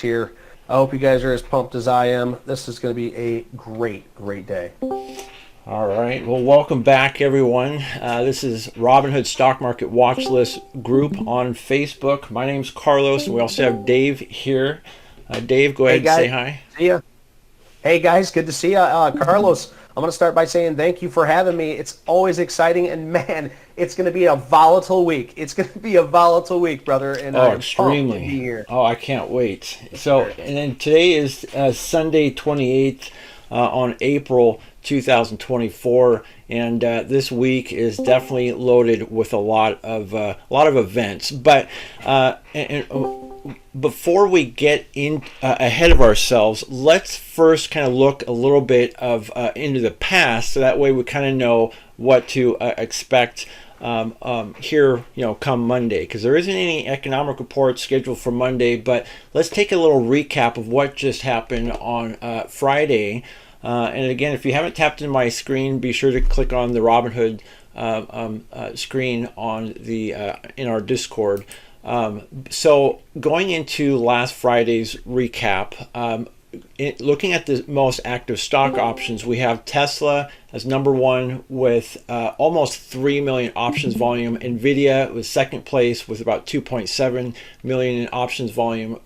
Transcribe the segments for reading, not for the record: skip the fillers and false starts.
here. I hope you guys are as pumped as I am. This is going to be a great day. All right. Well, welcome back, everyone. This is Robinhood Stock Market Watchlist group on Facebook. My name's Carlos, and we also have Dave here. Dave, go ahead and say hi. See ya. Hey, guys. Good to see you. Carlos, I'm going to start by saying thank you for having me. It's always exciting, and man, it's going to be a volatile week. It's going to be a volatile week, brother, and I'm extremely. pumped to be here. Oh, I can't wait. So, and then today is Sunday, 28th on April 2024, and this week is definitely loaded with a lot of events. But before we get in ahead of ourselves, let's first kind of look a little bit of into the past, so that way we kind of know what to expect here, come Monday, because there isn't any economic report scheduled for Monday. But let's take a little recap of what just happened on Friday. And again, if you haven't tapped in my screen, be sure to click on the Robinhood screen on the in our Discord. So going into last Friday's recap, looking at the most active stock options, we have Tesla as number one with almost 3 million options volume. Nvidia was second place with about 2.7 million in options volume.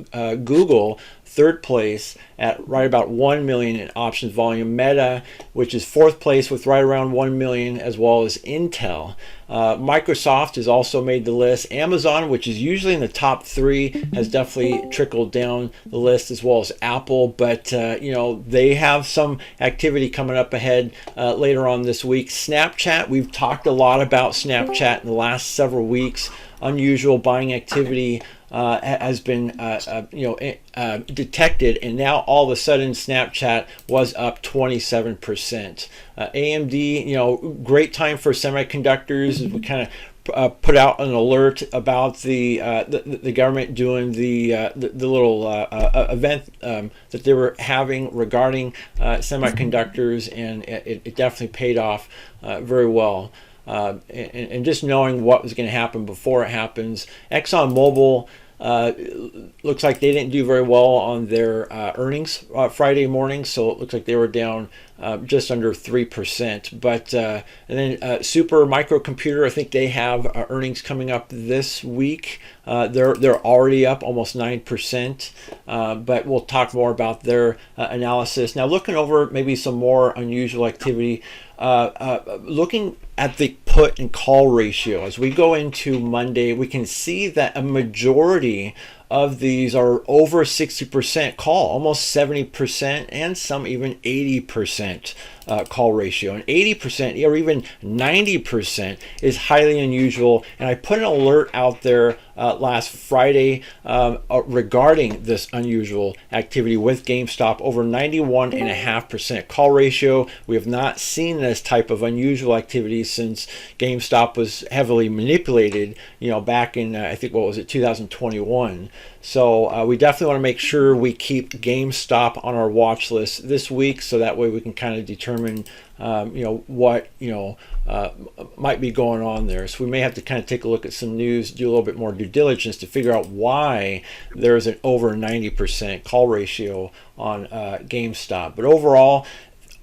Google third place at right about 1 million in options volume. Meta, which is fourth place with right around 1 million, as well as Intel. Microsoft has also made the list. Amazon, which is usually in the top three, has definitely trickled down the list, as well as Apple. But they have some activity coming up ahead later on this week. Snapchat, we've talked a lot about Snapchat in the last several weeks. Unusual buying activity has been detected, and now all of a sudden Snapchat was up 27%. AMD, great time for semiconductors. We kind of put out an alert about the government doing the little event that they were having regarding semiconductors, and it definitely paid off very well. And just knowing what was going to happen before it happens. ExxonMobil looks like they didn't do very well on their earnings Friday morning, so it looks like they were down just under 3%. But and then Super Microcomputer, I think they have earnings coming up this week. They're already up almost 9%, but we'll talk more about their analysis. Now, looking over maybe some more unusual activity. Looking at the put and call ratio as we go into Monday, we can see that a majority of these are over 60% call, almost 70%, and some even 80% call ratio. And 80% or even 90% is highly unusual. And I put an alert out there last Friday regarding this unusual activity with GameStop. Over 91.5% call ratio. We have not seen this type of unusual activity since GameStop was heavily manipulated, back in I think, what was it, 2021. So we definitely want to make sure we keep GameStop on our watch list this week, so that way we can kind of determine what might be going on there. So we may have to kind of take a look at some news, do a little bit more due diligence to figure out why there's an over 90% call ratio on GameStop. But overall,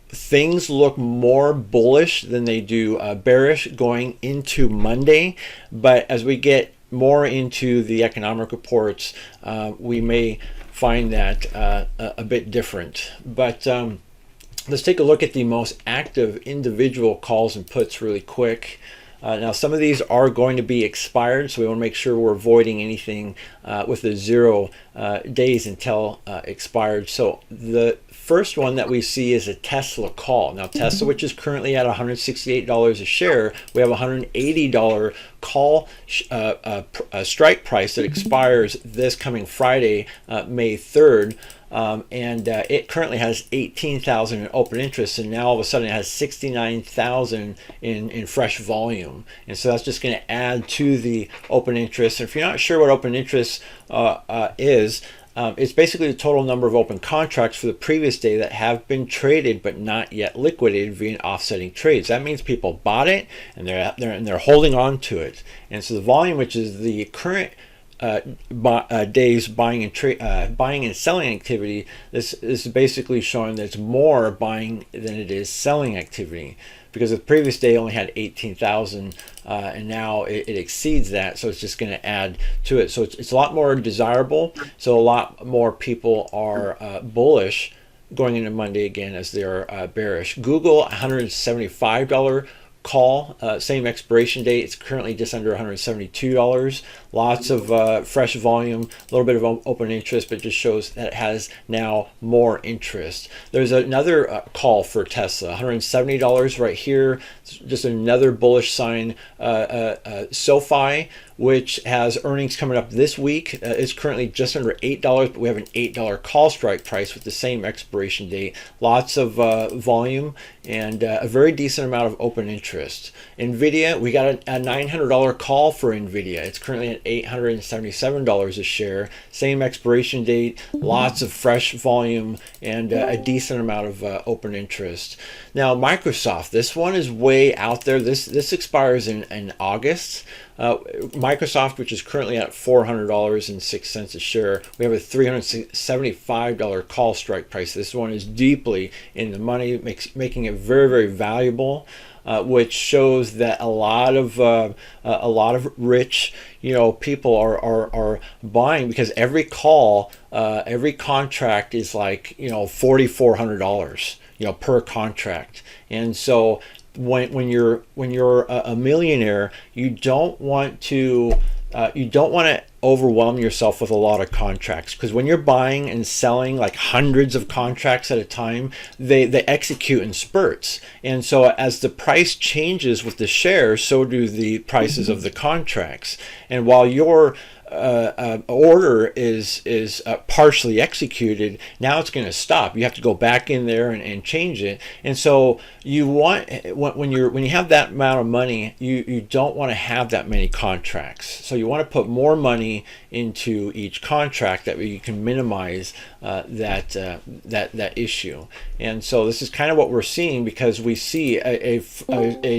things look more bullish than they do bearish going into Monday. But as we get more into the economic reports, we may find that a bit different. But let's take a look at the most active individual calls and puts really quick. Now, some of these are going to be expired, so we want to make sure we're avoiding anything with the 0 days until expired. So the first one that we see is a Tesla call. Now, Tesla, which is currently at $168 a share, we have a $180 call strike price that expires this coming Friday, May 3rd. And it currently has 18,000 in open interest, and now all of a sudden it has 69,000 in fresh volume. And so that's just going to add to the open interest. And if you're not sure what open interest is, it's basically the total number of open contracts for the previous day that have been traded but not yet liquidated via offsetting trades. That means people bought it and they're holding on to it. And so the volume, which is the current days buying and selling activity, this is basically showing that it's more buying than it is selling activity, because the previous day only had 18,000 and now it exceeds that, so it's just going to add to it. So it's a lot more desirable, so a lot more people are bullish going into Monday again as they're bearish. Google, $175 call, same expiration date. It's currently just under $172. Lots of fresh volume, a little bit of open interest, but it just shows that it has now more interest. There's another call for Tesla, $170 right here. Just another bullish sign. Sofi, which has earnings coming up this week, is currently just under $8, but we have an $8 call strike price with the same expiration date. Lots of volume and a very decent amount of open interest. Nvidia, we got a $900 call for Nvidia. It's currently at $877 a share. Same expiration date, lots of fresh volume, and a decent amount of open interest. Now, Microsoft, this one is way out there. This expires in August. Microsoft, which is currently at $400.06 a share, we have a $375 call strike price. This one is deeply in the money, making it very, very valuable, which shows that a lot of rich, people are buying, because every call, every contract is like $4,400, per contract. And so when you're a millionaire, you don't want to overwhelm yourself with a lot of contracts, because when you're buying and selling like hundreds of contracts at a time, they execute in spurts. And so as the price changes with the shares, so do the prices of the contracts. And while your order is partially executed, now it's going to stop. You have to go back in there and change it. And so you want, when you have that amount of money, you don't want to have that many contracts. So you want to put more money into each contract that you can minimize that issue. And so this is kind of what we're seeing, because we see a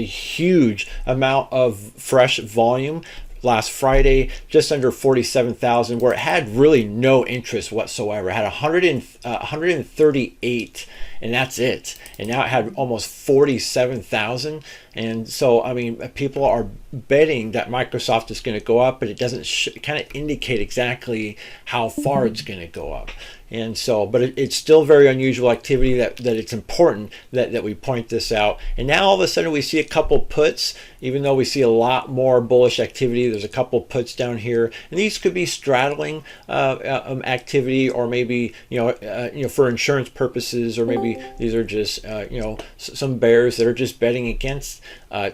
huge amount of fresh volume. Last Friday, just under 47,000, where it had really no interest whatsoever. It had 138, and that's it. And now it had almost 47,000. And so, I mean, people are betting that Microsoft is going to go up, but it doesn't kind of indicate exactly how far it's going to go up. And so, but it's still very unusual activity that it's important that we point this out. And now all of a sudden we see a couple puts, even though we see a lot more bullish activity. There's a couple puts down here, and these could be straddling activity, or maybe for insurance purposes, or maybe these are just some bears that are just betting against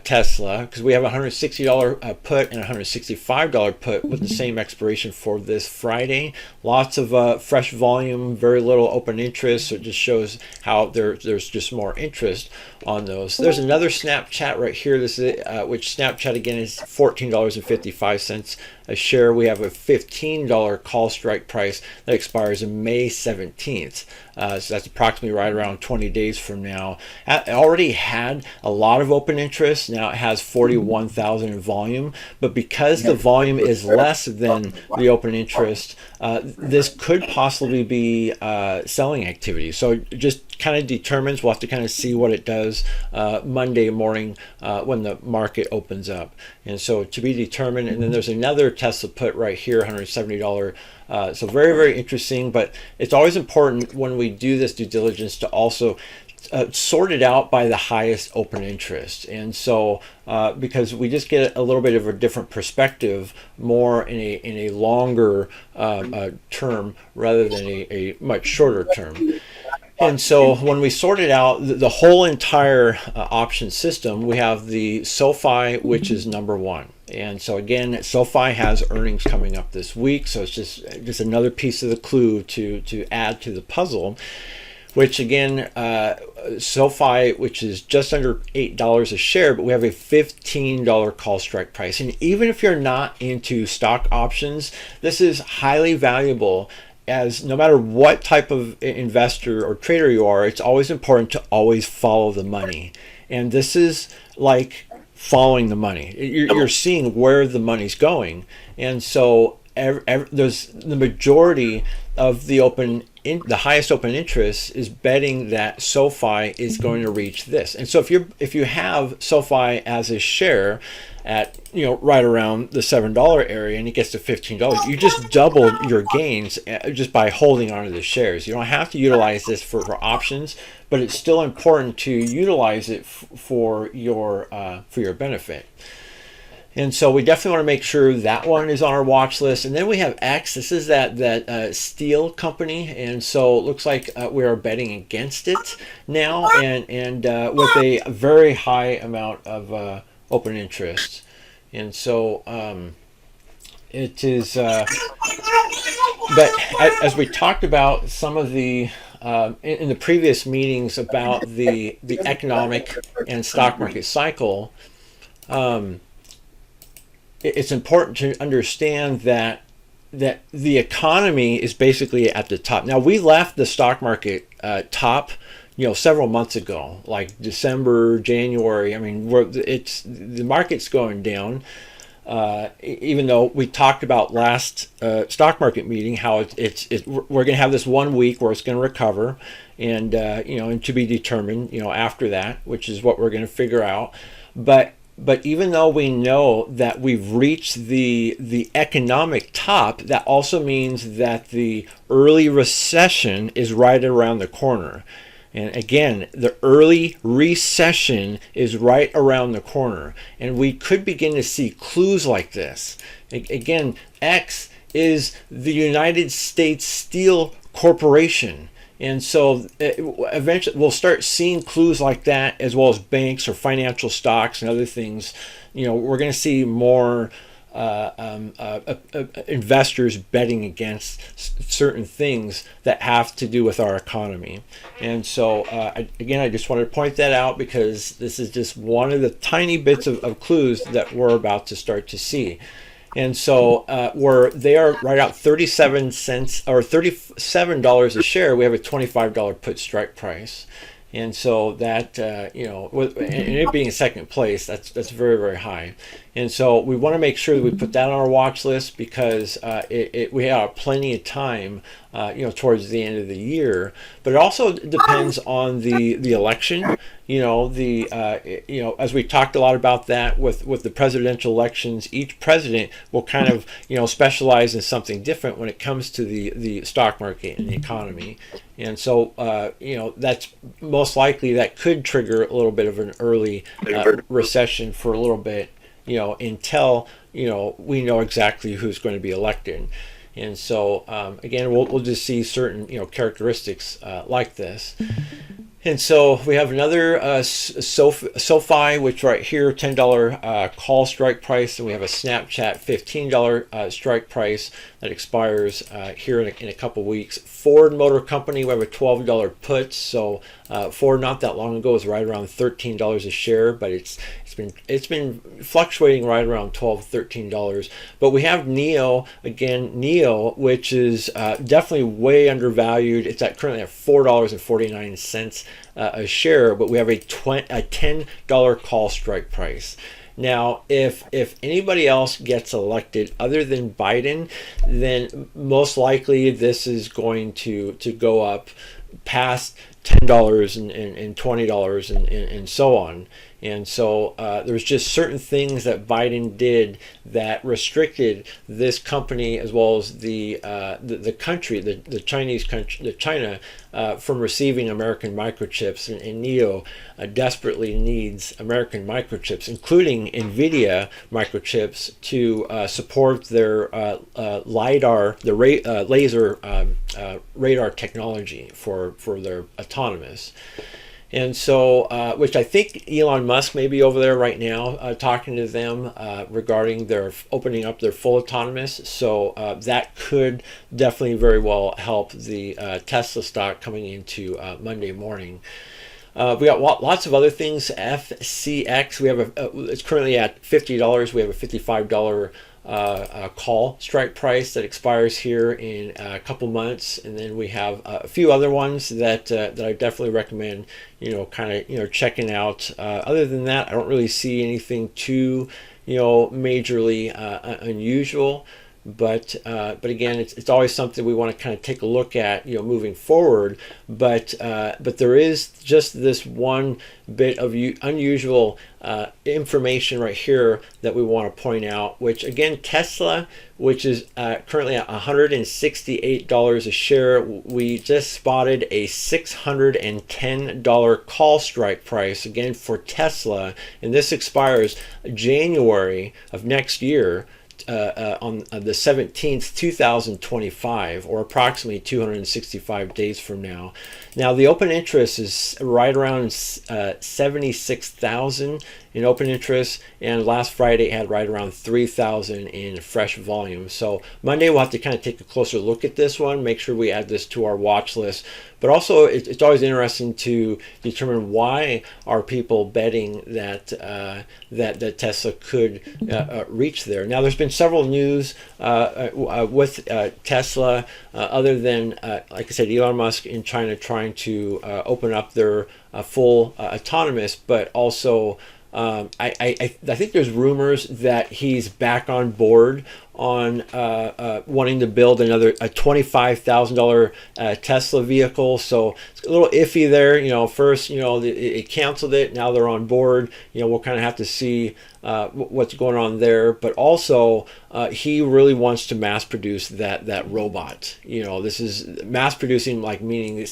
Tesla, because we have a $160 put and a $165 put with the same expiration for this Friday. Lots of fresh volume, very little open interest, so it just shows how there's just more interest on those. There's another Snapchat right here. This is which Snapchat again is $14.55 a share. We have a $15 call strike price that expires in May 17th. So that's approximately right around 20 days from now. It already had a lot of open interest. Now it has 41,000 in volume, but because the volume is less than the open interest, this could possibly be selling activity. So it just kind of determines. We'll have to kind of see what it does Monday morning when the market opens up. And so to be determined. And then there's another Tesla put right here, $170. So very, very interesting. But it's always important when we do this due diligence to also sort it out by the highest open interest. And so because we just get a little bit of a different perspective, more in a longer term rather than a much shorter term. And so when we sort it out, the whole entire option system, we have the Sofi, which is number one. And so again, Sofi has earnings coming up this week, so it's just another piece of the clue to add to the puzzle. Which again, Sofi, which is just under $8 a share, but we have a $15 call strike price. And even if you're not into stock options, this is highly valuable, as no matter what type of investor or trader you are, it's always important to always follow the money. And this is like following the money. You're seeing where the money's going. And so there's the majority of the the highest open interest is betting that SoFi is going to reach this. And so if you have SoFi as a share at right around the $7 area and it gets to $15, you just doubled your gains just by holding onto the shares. You don't have to utilize this for options, but it's still important to utilize it for your benefit. And so we definitely want to make sure that one is on our watch list. And then we have X. This is that steel company, and so it looks like we are betting against it now, and with a very high amount of open interest. And so it is. But as we talked about some of the in the previous meetings about the economic and stock market cycle. It's important to understand that the economy is basically at the top. Now, we left the stock market top, several months ago, like December, January. I mean, the market's going down. Even though we talked about last stock market meeting how we're going to have this 1 week where it's going to recover, and and to be determined, after that, which is what we're going to figure out, But even though we know that we've reached the economic top, that also means that the early recession is right around the corner. And again, the early recession is right around the corner. And we could begin to see clues like this. Again, X is the United States Steel Corporation. And so eventually we'll start seeing clues like that, as well as banks or financial stocks and other things. We're going to see more investors betting against certain things that have to do with our economy. And so, again, I just wanted to point that out because this is just one of the tiny bits of clues that we're about to start to see. And so they are right out 37 cents or $37 a share. We have a $25 put strike price. And so that, and it being second place, that's very, very high. And so we want to make sure that we put that on our watch list because we have plenty of time, towards the end of the year. But it also depends on the election. As we talked a lot about that with the presidential elections, each president will kind of, specialize in something different when it comes to the stock market and the economy. And so, that's most likely that could trigger a little bit of an early recession for a little bit, until, we know exactly who's going to be elected. And so, again, we'll just see certain, characteristics like this. And so we have another SoFi, which right here, $10 call strike price, and we have a Snapchat $15 strike price that expires here in a couple weeks. Ford Motor Company, we have a $12 put. So Ford not that long ago was right around $13 a share, but it's been fluctuating right around $12, $13. But we have NEO, which is definitely way undervalued. It's currently at $4.49 a share, but we have a $10 call strike price. Now, if anybody else gets elected other than Biden, then most likely this is going to go up past $10 and $20 and so on. And so there's just certain things that Biden did that restricted this company as well as the country, the Chinese country, China, from receiving American microchips. And NEO desperately needs American microchips, including NVIDIA microchips, to support their LiDAR, the laser radar technology for their autonomous. And so, which I think Elon Musk may be over there right now talking to them regarding their opening up their full autonomous. So that could definitely very well help the Tesla stock coming into Monday morning. We got lots of other things. FCX, we have it's currently at $50. We have a $55 call strike price that expires here in a couple months, and then we have a few other ones that I definitely recommend checking out. Other than that, I don't really see anything too majorly unusual. but again, it's always something we want to kind of take a look at, moving forward. But there is just this one bit of unusual information right here that we want to point out, which again, Tesla, which is currently at $168 a share, we just spotted a $610 call strike price again for Tesla, and this expires January of next year. On the 17th, 2025, or approximately 265 days from now. Now, the open interest is right around 76,000 in open interest, and last Friday it had right around 3,000 in fresh volume. So Monday we'll have to kind of take a closer look at this one, make sure we add this to our watch list. But also, it's always interesting to determine why are people betting that that Tesla could reach there. Now, there's been several news with Tesla, other than, like I said, Elon Musk in China trying to open up their full autonomous, but also I think there's rumors that he's back on board on wanting to build a $25,000 Tesla vehicle. So it's a little iffy there. First, it canceled it. Now they're on board. We'll kind of have to see what's going on there. But also, he really wants to mass produce that robot. This is mass producing, like meaning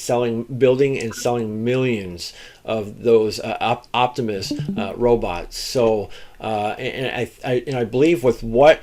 building and selling millions of those Optimus robots. So, and I believe with what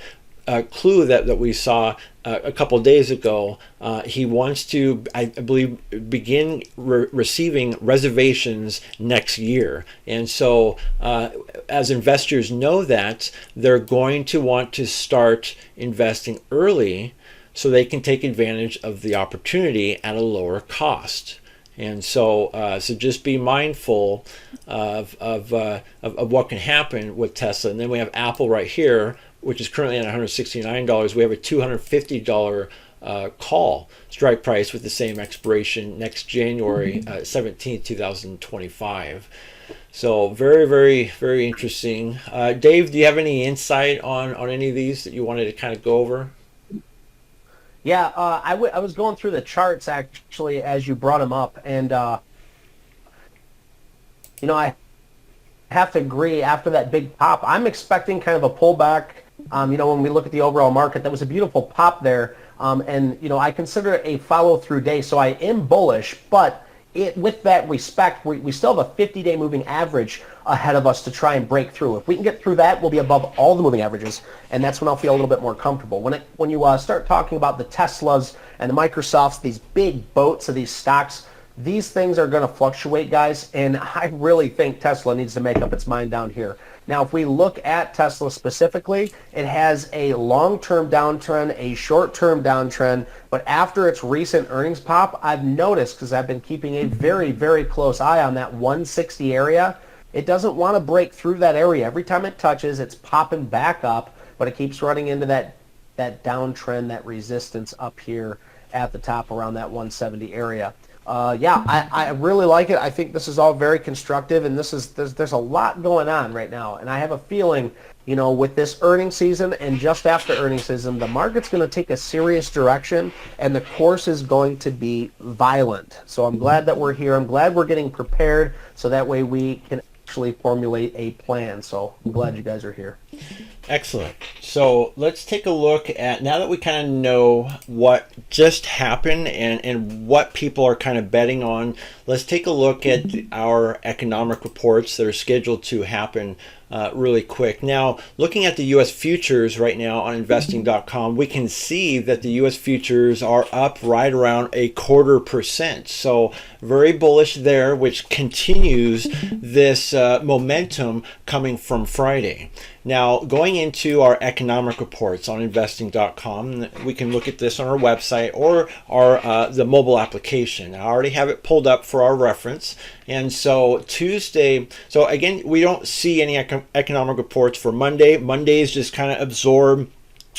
clue that we saw a couple days ago, he wants to, I believe, begin receiving reservations next year. And so as investors know that, they're going to want to start investing early so they can take advantage of the opportunity at a lower cost. And so just be mindful of what can happen with Tesla. And then we have Apple right here, which is currently at $169. We have a $250 call strike price with the same expiration next January 17th, 2025. So very, very, very interesting. Dave, do you have any insight on any of these that you wanted to kind of go over? Yeah, I was going through the charts actually as you brought them up, and I have to agree. After that big pop, I'm expecting kind of a pullback. When we look at the overall market, that was a beautiful pop there, and I consider it a follow-through day, so I am bullish. But with that respect, we still have a 50-day moving average ahead of us to try and break through. If we can get through that, we'll be above all the moving averages, and that's when I'll feel a little bit more comfortable. When you start talking about the Teslas and the Microsofts, these big boats of these stocks, these things are going to fluctuate, guys, and I really think Tesla needs to make up its mind down here. Now, if we look at Tesla specifically, it has a long-term downtrend, a short-term downtrend, but after its recent earnings pop, I've noticed, because I've been keeping a very, very close eye on that 160 area, it doesn't want to break through that area. Every time it touches, it's popping back up, but it keeps running into that downtrend, that resistance up here at the top around that 170 area. I really like it. I think this is all very constructive, and there's a lot going on right now. And I have a feeling, with this earnings season and just after earnings season, the market's going to take a serious direction, and the course is going to be violent. So I'm glad that we're here. I'm glad we're getting prepared, so that way we can actually formulate a plan. So I'm glad you guys are here. Excellent. So let's take a look at, now that we kind of know what just happened and what people are kind of betting on, let's take a look at our economic reports that are scheduled to happen really quick. Now, looking at the U.S. futures right now on investing.com, we can see that the U.S. futures are up right around 0.25%. So very bullish there, which continues this momentum coming from Friday. Now, going into our economic reports on investing.com, we can look at this on our website or the mobile application. I already have it pulled up for our reference. And so Tuesday, so again, we don't see any economic reports for Monday. Mondays just kind of absorb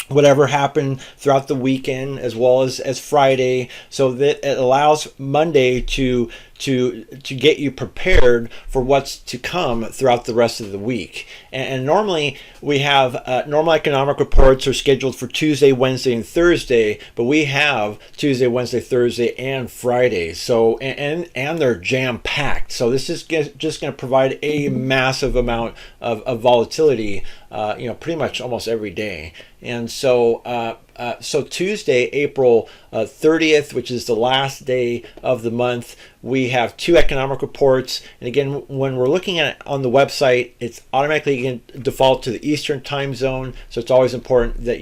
whatever happened throughout the weekend as well as Friday, so that it allows Monday to to get you prepared for what's to come throughout the rest of the week. And normally we have normal economic reports are scheduled for Tuesday, Wednesday, and Thursday, but we have Tuesday, Wednesday, Thursday, and Friday. So and they're jam packed. So this is just going to provide a massive amount of volatility, pretty much almost every day. And so so Tuesday, April 30th, which is the last day of the month, we have two economic reports. And again, when we're looking at it on the website, it's automatically going to default to the Eastern time zone. So it's always important that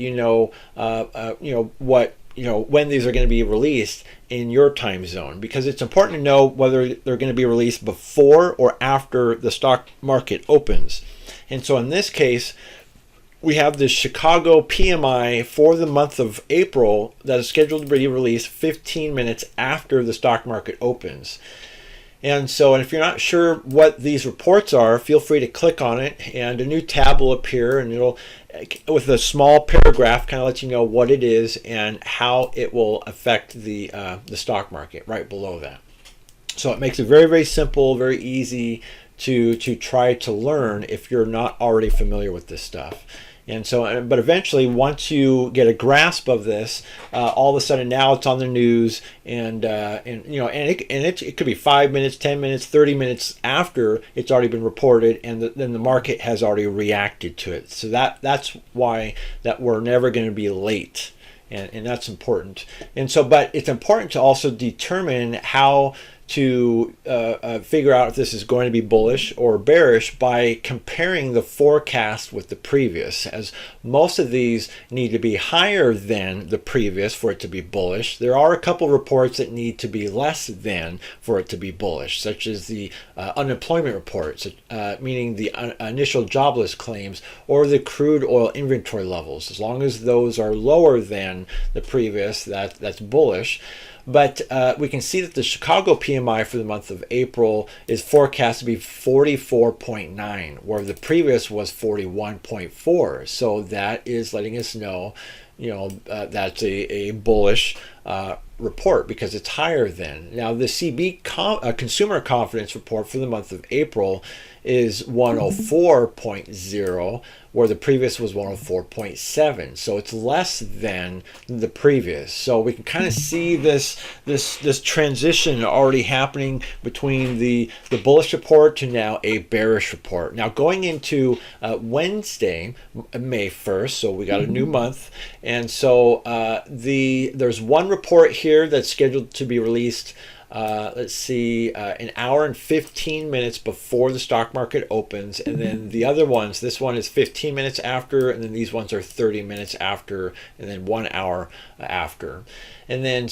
when these are going to be released in your time zone, because it's important to know whether they're going to be released before or after the stock market opens. And so in this case, we have the Chicago PMI for the month of April that is scheduled to be released 15 minutes after the stock market opens. And so, and if you're not sure what these reports are, feel free to click on it, and a new tab will appear, and it'll, with a small paragraph, kind of let you know what it is and how it will affect the stock market right below that. So it makes it very, very simple, very easy to try to learn if you're not already familiar with this stuff. And so, but eventually, once you get a grasp of this, all of a sudden now it's on the news, and it could be 5 minutes, 10 minutes, 30 minutes after it's already been reported, and then the market has already reacted to it. So that's why that we're never going to be late, and that's important. And so, but it's important to also determine how to figure out if this is going to be bullish or bearish by comparing the forecast with the previous, as most of these need to be higher than the previous for it to be bullish. There are a couple reports that need to be less than for it to be bullish, such as the unemployment reports, meaning the initial jobless claims, or the crude oil inventory levels. As long as those are lower than the previous, that's bullish. But we can see that the Chicago PMI for the month of April is forecast to be 44.9, where the previous was 41.4. So that is letting us know, that's a bullish report because it's higher than. Now, the CB consumer confidence report for the month of April is 104.0, where the previous was 104.7. So it's less than the previous. So we can kind of see this transition already happening between the bullish report to now a bearish report. Now going into Wednesday, May 1st, so we got a new month, and so there's one report here that's scheduled to be released an hour and 15 minutes before the stock market opens, and then the other ones, this one is 15 minutes after, and then these ones are 30 minutes after, and then 1 hour after. And then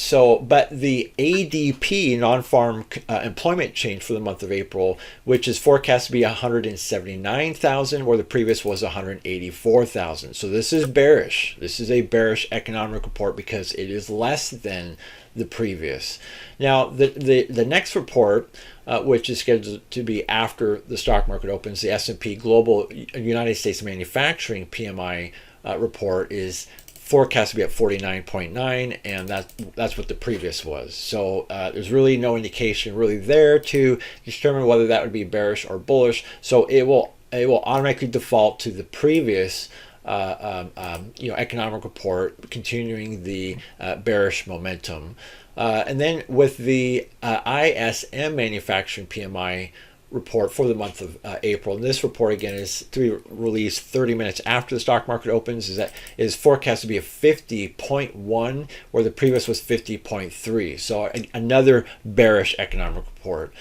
but the ADP, non-farm employment change for the month of April, which is forecast to be 179,000, where the previous was 184,000. So this is bearish. This is a bearish economic report because it is less than the previous. Now, the next report, which is scheduled to be after the stock market opens, the S&P Global United States Manufacturing PMI report, is forecast to be at 49.9, and that's what the previous was. So there's really no indication really there to determine whether that would be bearish or bullish. So it will automatically default to the previous economic report, continuing the bearish momentum. And then with the ISM manufacturing PMI report for the month of April, and this report again is to be released 30 minutes after the stock market opens, is forecast to be a 50.1, where the previous was 50.3. So another bearish economic report.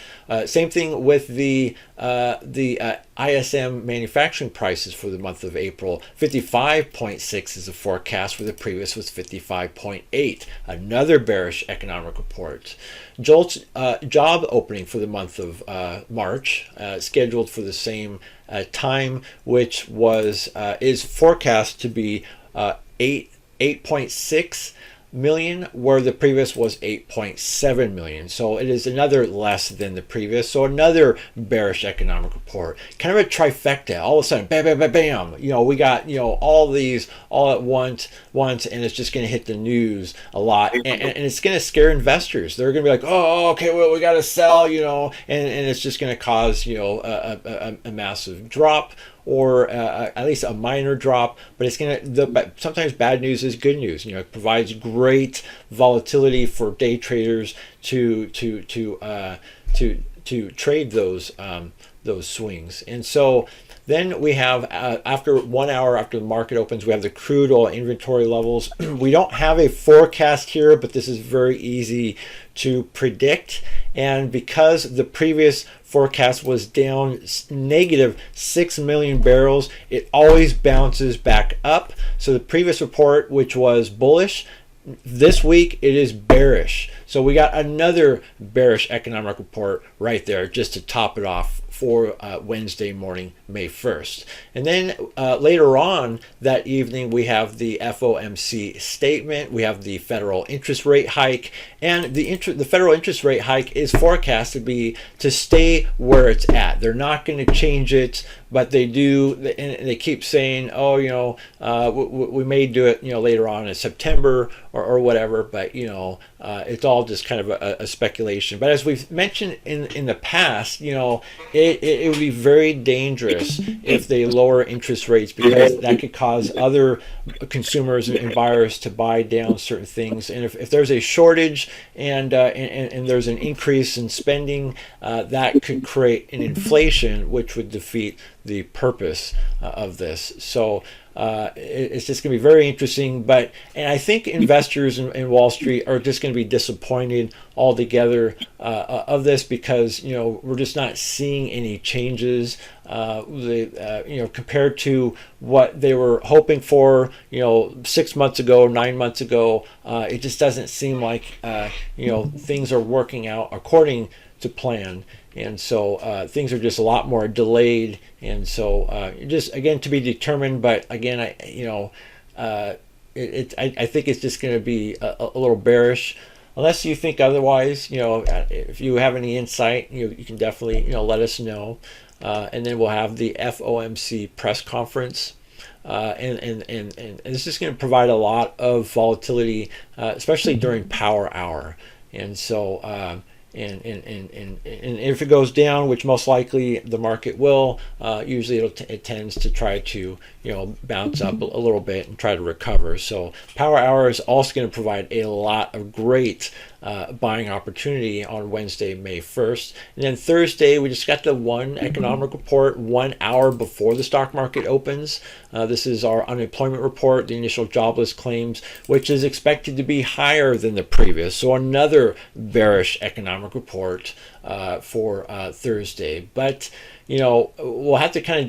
Same thing with the ISM manufacturing prices for the month of April. 55.6 is the forecast, where the previous was 55.8. Another bearish economic report. JOLTS job opening for the month of March, scheduled for the same time, which is forecast to be 8.6. million, where the previous was 8.7 million. So it is another less than the previous. So another bearish economic report, kind of a trifecta. All of a sudden, bam, bam, bam, bam. We got all these all at once, and it's just going to hit the news a lot, and it's going to scare investors. They're going to be like, oh, okay, well, we got to sell, and it's just going to cause a massive drop, or at least a minor drop, but it's but sometimes bad news is good news. It provides great volatility for day traders to trade those swings. And so then we have, after 1 hour after the market opens, we have the crude oil inventory levels. We don't have a forecast here, but this is very easy to predict. And because the previous forecast was down negative 6 million barrels, it always bounces back up. So the previous report, which was bullish, this week it is bearish. So we got another bearish economic report right there just to top it off for Wednesday morning, May 1st. And then later on that evening, we have the FOMC statement, we have the federal interest rate hike, and the federal interest rate hike is forecast to stay where it's at. They're not going to change it, but they do, and they keep saying, oh, we may do it, later on in September or whatever, but it's all just kind of a speculation. But as we've mentioned in the past, it would be very dangerous if they lower interest rates, because that could cause other consumers and buyers to buy down certain things. And if there's a shortage and there's an increase in spending, that could create an inflation, which would defeat the purpose of this. So it's just going to be very interesting. And I think investors in Wall Street are just going to be disappointed altogether of this, because we're just not seeing any changes. Compared to what they were hoping for, 6 months ago, 9 months ago, it just doesn't seem like things are working out according to plan. And so things are just a lot more delayed, and so just again to be determined. But again, I think it's just going to be a little bearish, unless you think otherwise. If you have any insight, you can definitely let us know. And then we'll have the FOMC press conference. And it's just going to provide a lot of volatility, especially during power hour. And so and if it goes down, which most likely the market will, usually it tends to try to bounce up a little bit and try to recover. So power hour is also going to provide a lot of great buying opportunity on Wednesday, May 1st. And then Thursday, we just got the one economic report 1 hour before the stock market opens. This is our unemployment report, the initial jobless claims, which is expected to be higher than the previous. So another bearish economic report for Thursday. But we'll have to kind of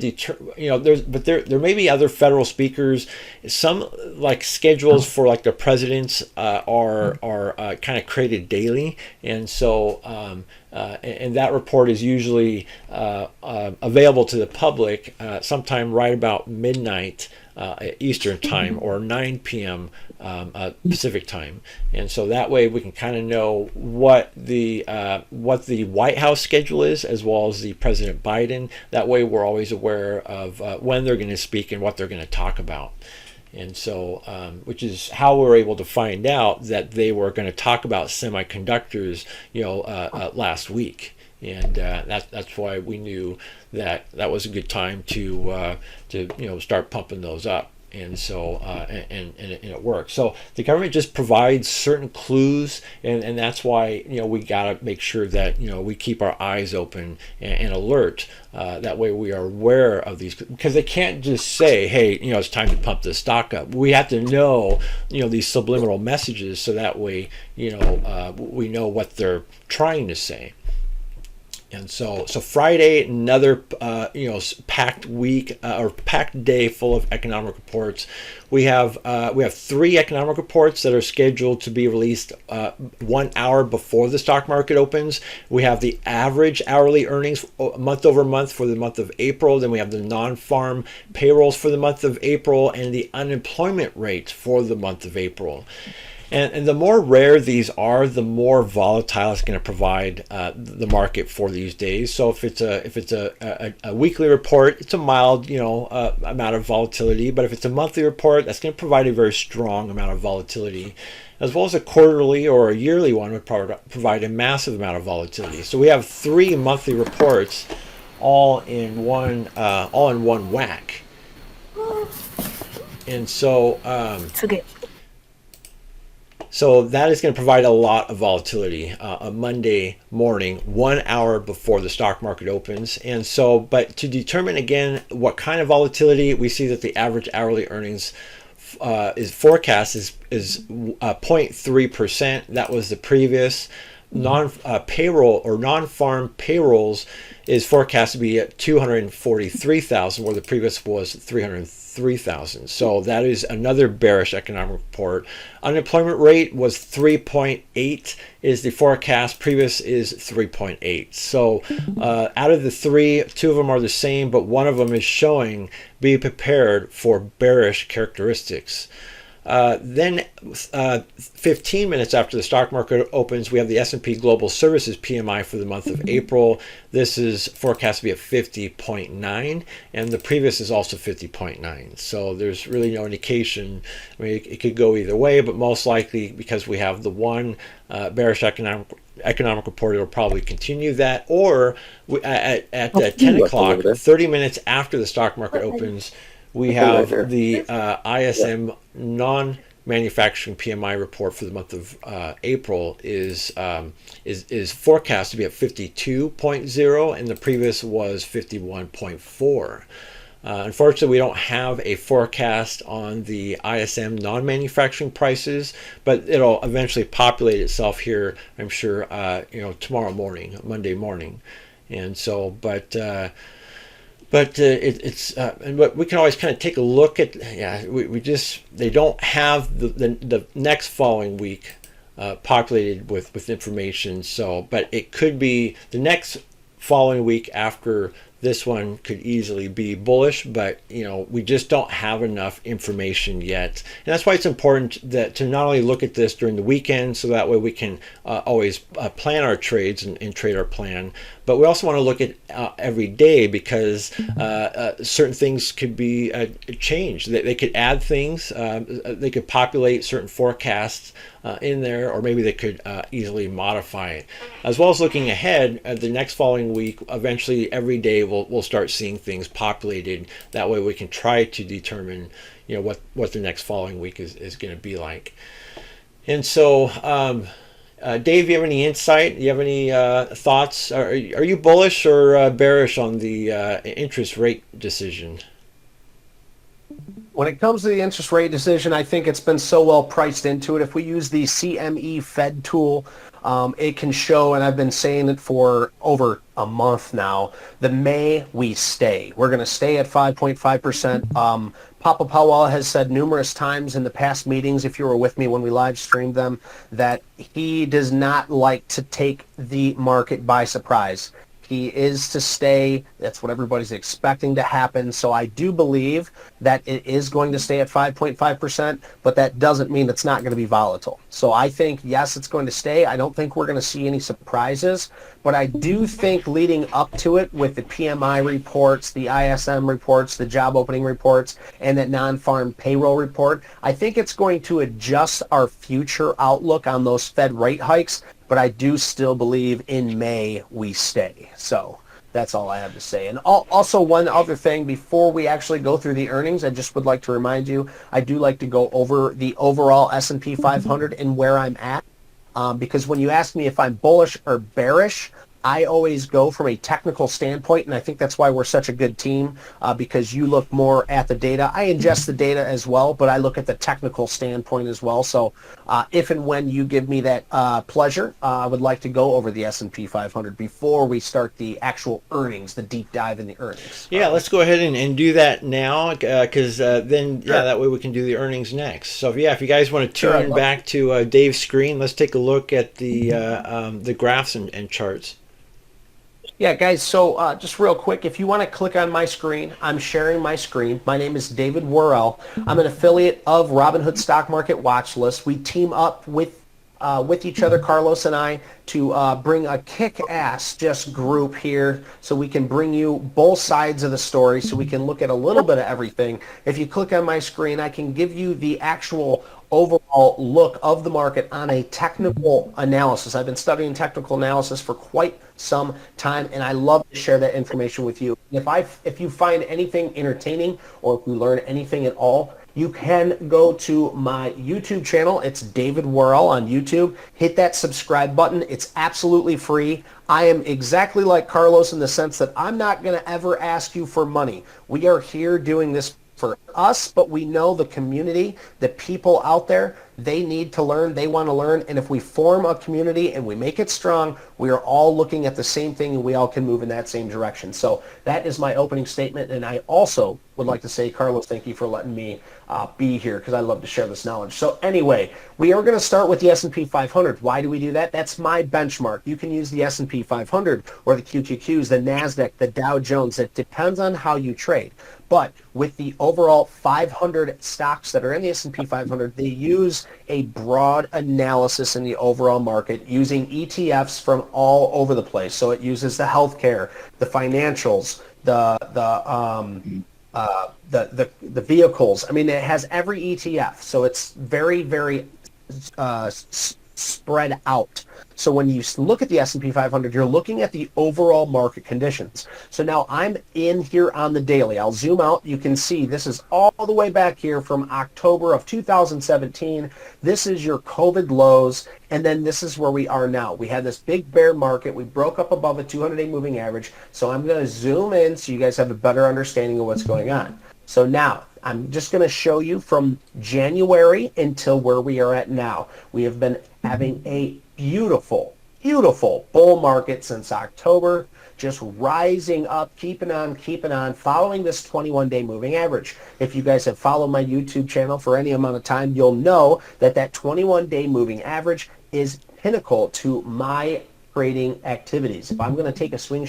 there may be other federal speakers. Some like schedules for like the presidents are kind of created daily, and so and that report is usually available to the public sometime right about midnight Eastern time, or 9 p.m. Pacific time. And so that way we can kind of know what the White House schedule is, as well as the President Biden. That way we're always aware of when they're going to speak and what they're going to talk about. And so, which is how we're able to find out that they were going to talk about semiconductors, last week. And that's why we knew that was a good time to start pumping those up. And so and it works. So the government just provides certain clues, and that's why we got to make sure that we keep our eyes open and alert. That way we are aware of these, because they can't just say, hey, it's time to pump the stock up. We have to know these subliminal messages, so that way we know what they're trying to say. And so Friday, another packed week or packed day full of economic reports. We have 3 economic reports that are scheduled to be released 1 hour before the stock market opens. We have the average hourly earnings month over month for the month of April. Then we have the non-farm payrolls for the month of April, and the unemployment rate for the month of April. And the more rare these are, the more volatile it's going to provide the market for these days. So if it's a weekly report, it's a mild amount of volatility. But if it's a monthly report, that's going to provide a very strong amount of volatility, as well as a quarterly or a yearly one would provide a massive amount of volatility. So we have 3 monthly reports all in one whack. And so so that is going to provide a lot of volatility a Monday morning, 1 hour before the stock market opens. And so, but to determine again what kind of volatility, we see that the average hourly earnings is forecast is 0.3%. That was the previous. Non-payroll or non-farm payrolls is forecast to be at 243,000, where the previous was 303,000. So that is another bearish economic report. Unemployment rate was 3.8 is the forecast. Previous is 3.8. So out of the 3, 2 of them are the same, but one of them is showing be prepared for bearish characteristics. Then 15 minutes after the stock market opens, we have the S&P Global Services PMI for the month of April. This is forecast to be at 50.9, and the previous is also 50.9. So there's really no indication. I mean, it could go either way, but most likely because we have the one bearish economic report, it'll probably continue that. Or at 10 o'clock, 30 minutes after the stock market opens, we have the ISM non-manufacturing PMI report for the month of April is forecast to be at 52.0, and the previous was 51.4. Unfortunately, we don't have a forecast on the ISM non-manufacturing prices, but it'll eventually populate itself here, I'm sure, tomorrow morning, Monday morning. And so, but we can always kind of take a look at, they don't have the next following week populated with information. So, but it could be the next following week after this one could easily be bullish, but we just don't have enough information yet. And that's why it's important that to not only look at this during the weekend, so that way we can always plan our trades and trade our plan, but we also want to look at every day, because certain things could be changed. They could add things, they could populate certain forecasts in there, or maybe they could easily modify it. As well as looking ahead at the next following week, eventually every day we'll start seeing things populated. That way we can try to determine what the next following week is going to be like. And so Dave, you have any insight? Do you have any thoughts? Are you bullish or bearish on the interest rate decision? When it comes to the interest rate decision, I think it's been so well priced into it. If we use the CME Fed tool, it can show, and I've been saying it for over a month now, the May we stay. We're going to stay at 5.5%. Papa Powell has said numerous times in the past meetings, if you were with me when we live streamed them, that he does not like to take the market by surprise. He is to stay. That's what everybody's expecting to happen. So I do believe that it is going to stay at 5.5%, but that doesn't mean it's not going to be volatile. So I think, yes, it's going to stay. I don't think we're going to see any surprises, but I do think leading up to it with the PMI reports, the ISM reports, the job opening reports, and that non-farm payroll report, I think it's going to adjust our future outlook on those Fed rate hikes. But I do still believe in May we stay. So that's all I have to say. And also one other thing, before we actually go through the earnings, I just would like to remind you, I do like to go over the overall S&P 500 and where I'm at. Because when you ask me if I'm bullish or bearish, I always go from a technical standpoint, and I think that's why we're such a good team, because you look more at the data. I ingest the data as well, but I look at the technical standpoint as well. So if and when you give me that pleasure, I would like to go over the S&P 500 before we start the actual earnings, the deep dive in the earnings. Yeah, let's go ahead and do that now, because then, that way we can do the earnings next. So, if you guys want to tune back to Dave's screen, let's take a look at the graphs and charts. Yeah, guys, so just real quick, if you want to click on my screen, I'm sharing my screen. My name is David Worrell. I'm an affiliate of Robinhood Stock Market Watchlist. We team up with each other, Carlos and I, to bring a kick-ass just group here so we can bring you both sides of the story so we can look at a little bit of everything. If you click on my screen, I can give you the actual overall look of the market on a technical analysis. I've been studying technical analysis for quite some time, and I love to share that information with you. If you find anything entertaining or if you learn anything at all, you can go to my YouTube channel. It's David Worrell on YouTube. Hit that subscribe button. It's absolutely free. I am exactly like Carlos in the sense that I'm not going to ever ask you for money. We are here doing this for us, but we know the community, the people out there, they need to learn, they want to learn, and if we form a community and we make it strong, we are all looking at the same thing and we all can move in that same direction. So that is my opening statement, and I also would like to say, Carlos, thank you for letting me be here because I love to share this knowledge. So anyway, we are going to start with the S&P 500. Why do we do that? That's my benchmark. You can use the S&P 500 or the QQQs, the NASDAQ, the Dow Jones. It depends on how you trade. But with the overall 500 stocks that are in the S&P 500, they use a broad analysis in the overall market using ETFs from all over the place. So it uses the healthcare, the financials, the vehicles. I mean, it has every ETF. So it's very, very spread out. So when you look at the S&P 500, you're looking at the overall market conditions. So now I'm in here on the daily. I'll zoom out. You can see this is all the way back here from October of 2017. This is your COVID lows. And then this is where we are now. We had this big bear market. We broke up above a 200-day moving average. So I'm going to zoom in so you guys have a better understanding of what's going on. So now I'm just going to show you from January until where we are at now. We have been having a beautiful, beautiful bull market since October, just rising up, keeping on, following this 21-day moving average. If you guys have followed my YouTube channel for any amount of time, you'll know that that 21-day moving average is pinnacle to my trading activities. If I'm going to take a swing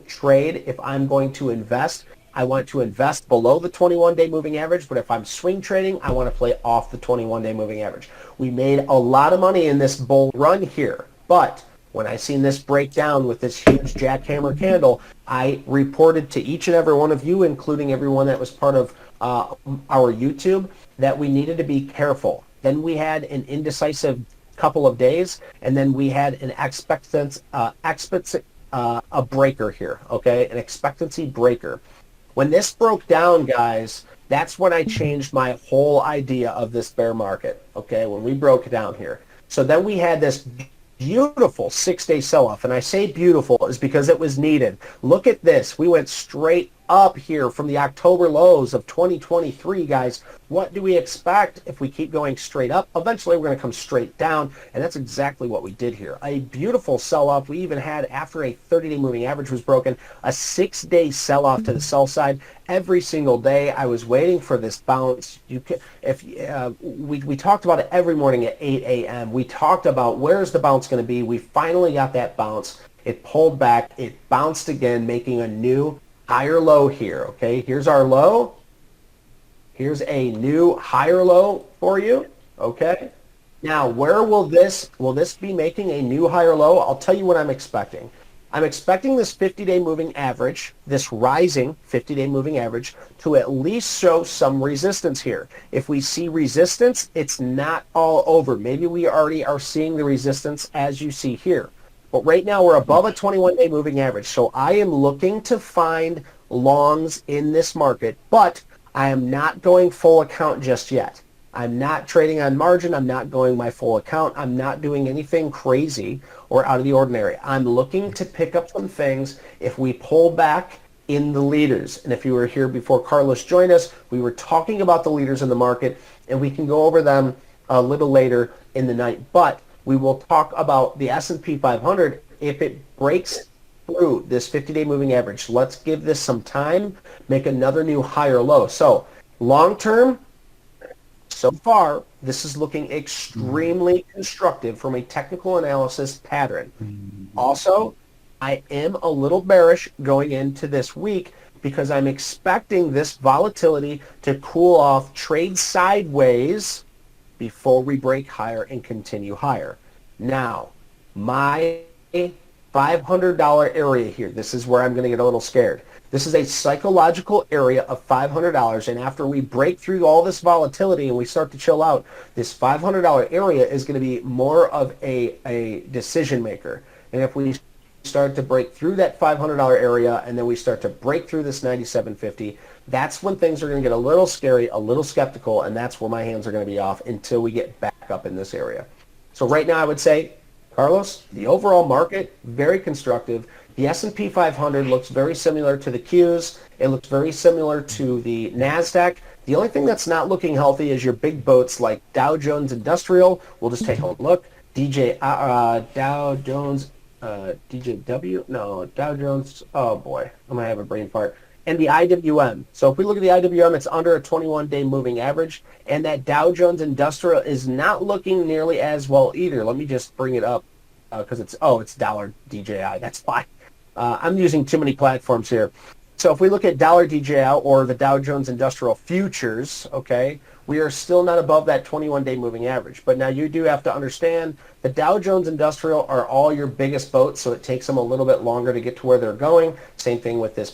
trade, if I'm going to invest, I want to invest below the 21-day moving average, but if I'm swing trading, I want to play off the 21-day moving average. We made a lot of money in this bull run here, but when I seen this break down with this huge jackhammer candle, I reported to each and every one of you, including everyone that was part of our YouTube, that we needed to be careful. Then we had an indecisive couple of days, and then we had an a breaker here, okay, an expectancy breaker. When this broke down, guys, that's when I changed my whole idea of this bear market, okay, when we broke it down here. So then we had this beautiful 6-day sell-off, and I say beautiful is because it was needed. Look at this. We went straight up here from the October lows of 2023, guys. What do we expect if we keep going straight up? Eventually, we're going to come straight down, and that's exactly what we did here. A beautiful sell-off. We even had, after a 30-day moving average was broken, a 6-day sell-off to the sell side. Every single day, I was waiting for this bounce. We talked about it every morning at 8 a.m. We talked about where's the bounce going to be. We finally got that bounce. It pulled back. It bounced again, making a new higher low here, okay? Here's our low. Here's a new higher low for you, okay? Now, where will this be making a new higher low? I'll tell you what I'm expecting. I'm expecting this 50-day moving average, this rising 50-day moving average, to at least show some resistance here. If we see resistance, it's not all over. Maybe we already are seeing the resistance as you see here. But right now we're above a 21-day moving average. So I am looking to find longs in this market, but I am not going full account just yet. I'm not trading on margin. I'm not going my full account. I'm not doing anything crazy or out of the ordinary. I'm looking to pick up some things if we pull back in the leaders. And if you were here before Carlos joined us, we were talking about the leaders in the market, and we can go over them a little later in the night. But we will talk about the S&P 500 if it breaks through this 50-day moving average. Let's give this some time, make another new higher low. So long term, so far, this is looking extremely constructive from a technical analysis pattern. Also, I am a little bearish going into this week because I'm expecting this volatility to cool off, trade sideways before we break higher and continue higher. Now, my $500 area here, this is where I'm going to get a little scared. This is a psychological area of $500, and after we break through all this volatility and we start to chill out, this $500 area is going to be more of a decision maker. And if we start to break through that $500 area and then we start to break through this 97.50, that's when things are going to get a little scary, a little skeptical, and that's where my hands are going to be off until we get back up in this area. So right now I would say, Carlos, the overall market, very constructive. The S&P 500 looks very similar to the Qs. It looks very similar to the NASDAQ. The only thing that's not looking healthy is your big boats like Dow Jones Industrial. We'll just take a look. Dow Jones, DJW? No, Dow Jones. Oh, boy. I'm going to have a brain fart. And the IWM. So if we look at the IWM, it's under a 21-day moving average. And that Dow Jones Industrial is not looking nearly as well either. Let me just bring it up because it's dollar DJI. That's fine. I'm using too many platforms here. So if we look at dollar DJI or the Dow Jones Industrial Futures, okay, we are still not above that 21-day moving average. But now you do have to understand the Dow Jones Industrial are all your biggest boats, so it takes them a little bit longer to get to where they're going. Same thing with this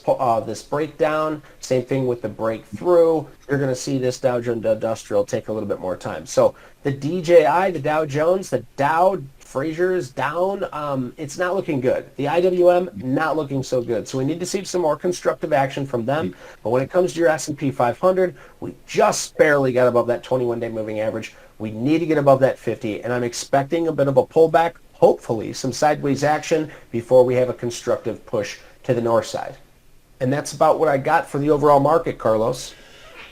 this breakdown. Same thing with the breakthrough. You're going to see this Dow Jones Industrial take a little bit more time. So the DJI, the Dow Jones, the Dow Fraser's down. It's not looking good. The IWM, not looking so good. So we need to see some more constructive action from them. But when it comes to your S&P 500, we just barely got above that 21-day moving average. We need to get above that 50, and I'm expecting a bit of a pullback, hopefully some sideways action before we have a constructive push to the north side. And that's about what I got for the overall market, Carlos.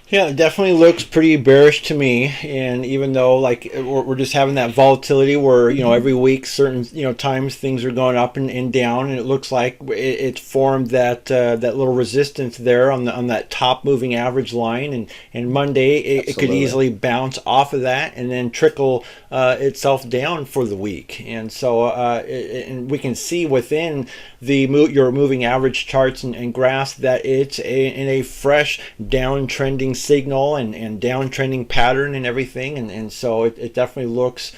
Yeah, it definitely looks pretty bearish to me. And even though like we're just having that volatility where, every week certain, times things are going up and down, and it looks like it's formed that little resistance there on that top moving average line. And Monday it could easily bounce off of that and then trickle itself down for the week. And so and we can see within your moving average charts and graphs that it's in a fresh downtrending signal and downtrending pattern and everything, and so it definitely looks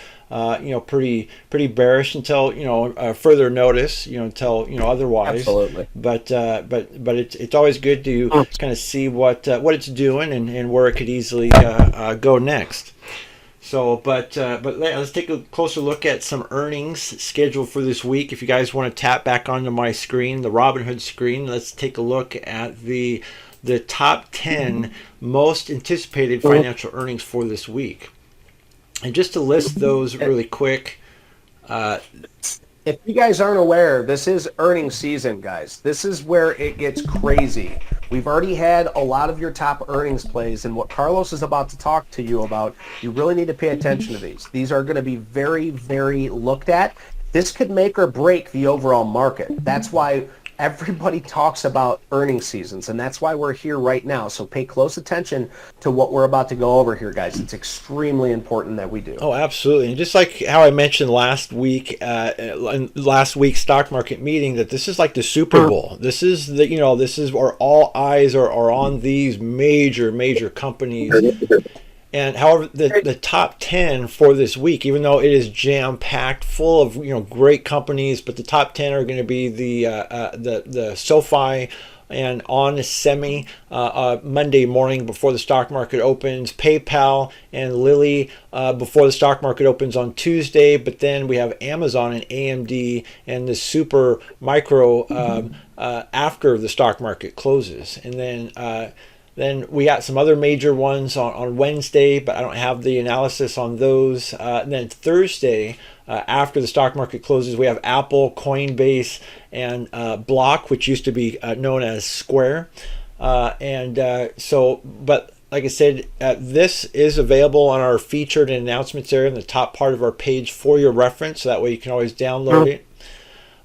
pretty bearish until further notice, until otherwise. Absolutely. But it's always good to kind of see what it's doing and where it could easily go next. So, but let's take a closer look at some earnings scheduled for this week. If you guys want to tap back onto my screen, the Robinhood screen, let's take a look at the top 10 most anticipated financial earnings for this week. And just to list those really quick. If you guys aren't aware, this is earnings season, guys. This is where it gets crazy. We've already had a lot of your top earnings plays, and what Carlos is about to talk to you about, you really need to pay attention to these. These are going to be very, very looked at. This could make or break the overall market. That's why everybody talks about earnings seasons, and that's why we're here right now. So pay close attention to what we're about to go over here, guys. It's extremely important that we do. Oh, absolutely. And just like how I mentioned last week, last week's stock market meeting, that this is like the Super Bowl. This is this is where all eyes are on these major companies. And however, the top 10 for this week, even though it is jam-packed full of great companies, but the top 10 are going to be the Sofi and on Semi Monday morning before the stock market opens, PayPal and Lilly before the stock market opens on Tuesday, but then we have Amazon and AMD and the Super Micro after the stock market closes. And then we got some other major ones on Wednesday, but I don't have the analysis on those. And then Thursday, after the stock market closes, we have Apple, Coinbase, and Block, which used to be known as Square. But like I said, this is available on our featured announcements area in the top part of our page for your reference. So that way you can always download it.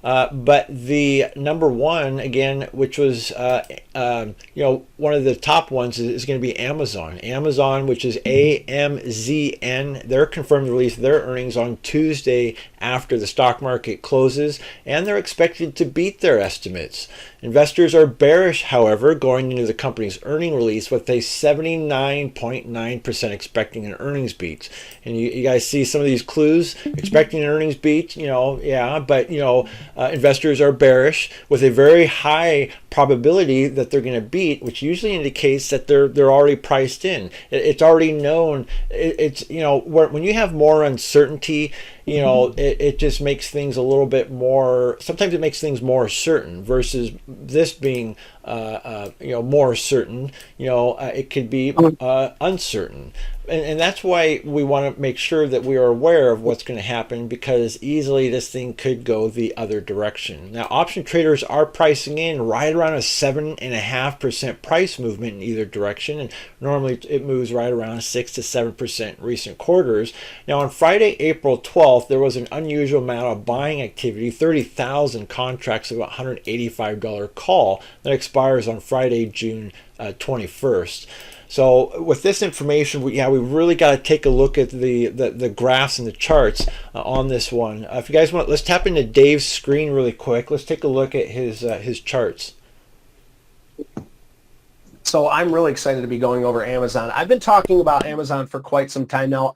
But the number one, again, which was one of the top ones, is going to be Amazon. Amazon, which is AMZN, they're confirmed to release their earnings on Tuesday after the stock market closes, and they're expected to beat their estimates. Investors are bearish, however, going into the company's earning release with a 79.9% expecting an earnings beat. And you guys see some of these clues, expecting an earnings beat, but investors are bearish with a very high probability that they're going to beat, which usually indicates that they're already priced in. It's already known. It's when you have more uncertainty, it just makes things a little bit more. Sometimes it makes things more certain versus this being more certain. It could be uncertain. And that's why we want to make sure that we are aware of what's going to happen, because easily this thing could go the other direction. Now, option traders are pricing in right around a 7.5% price movement in either direction, and normally it moves right around 6 to 7% in recent quarters. Now, on Friday, April 12th, there was an unusual amount of buying activity, 30,000 contracts of $185 call that expires on Friday, June 21st. So with this information, we really got to take a look at the graphs and the charts on this one. If you guys want, let's tap into Dave's screen really quick. Let's take a look at his charts. So I'm really excited to be going over Amazon. I've been talking about Amazon for quite some time now.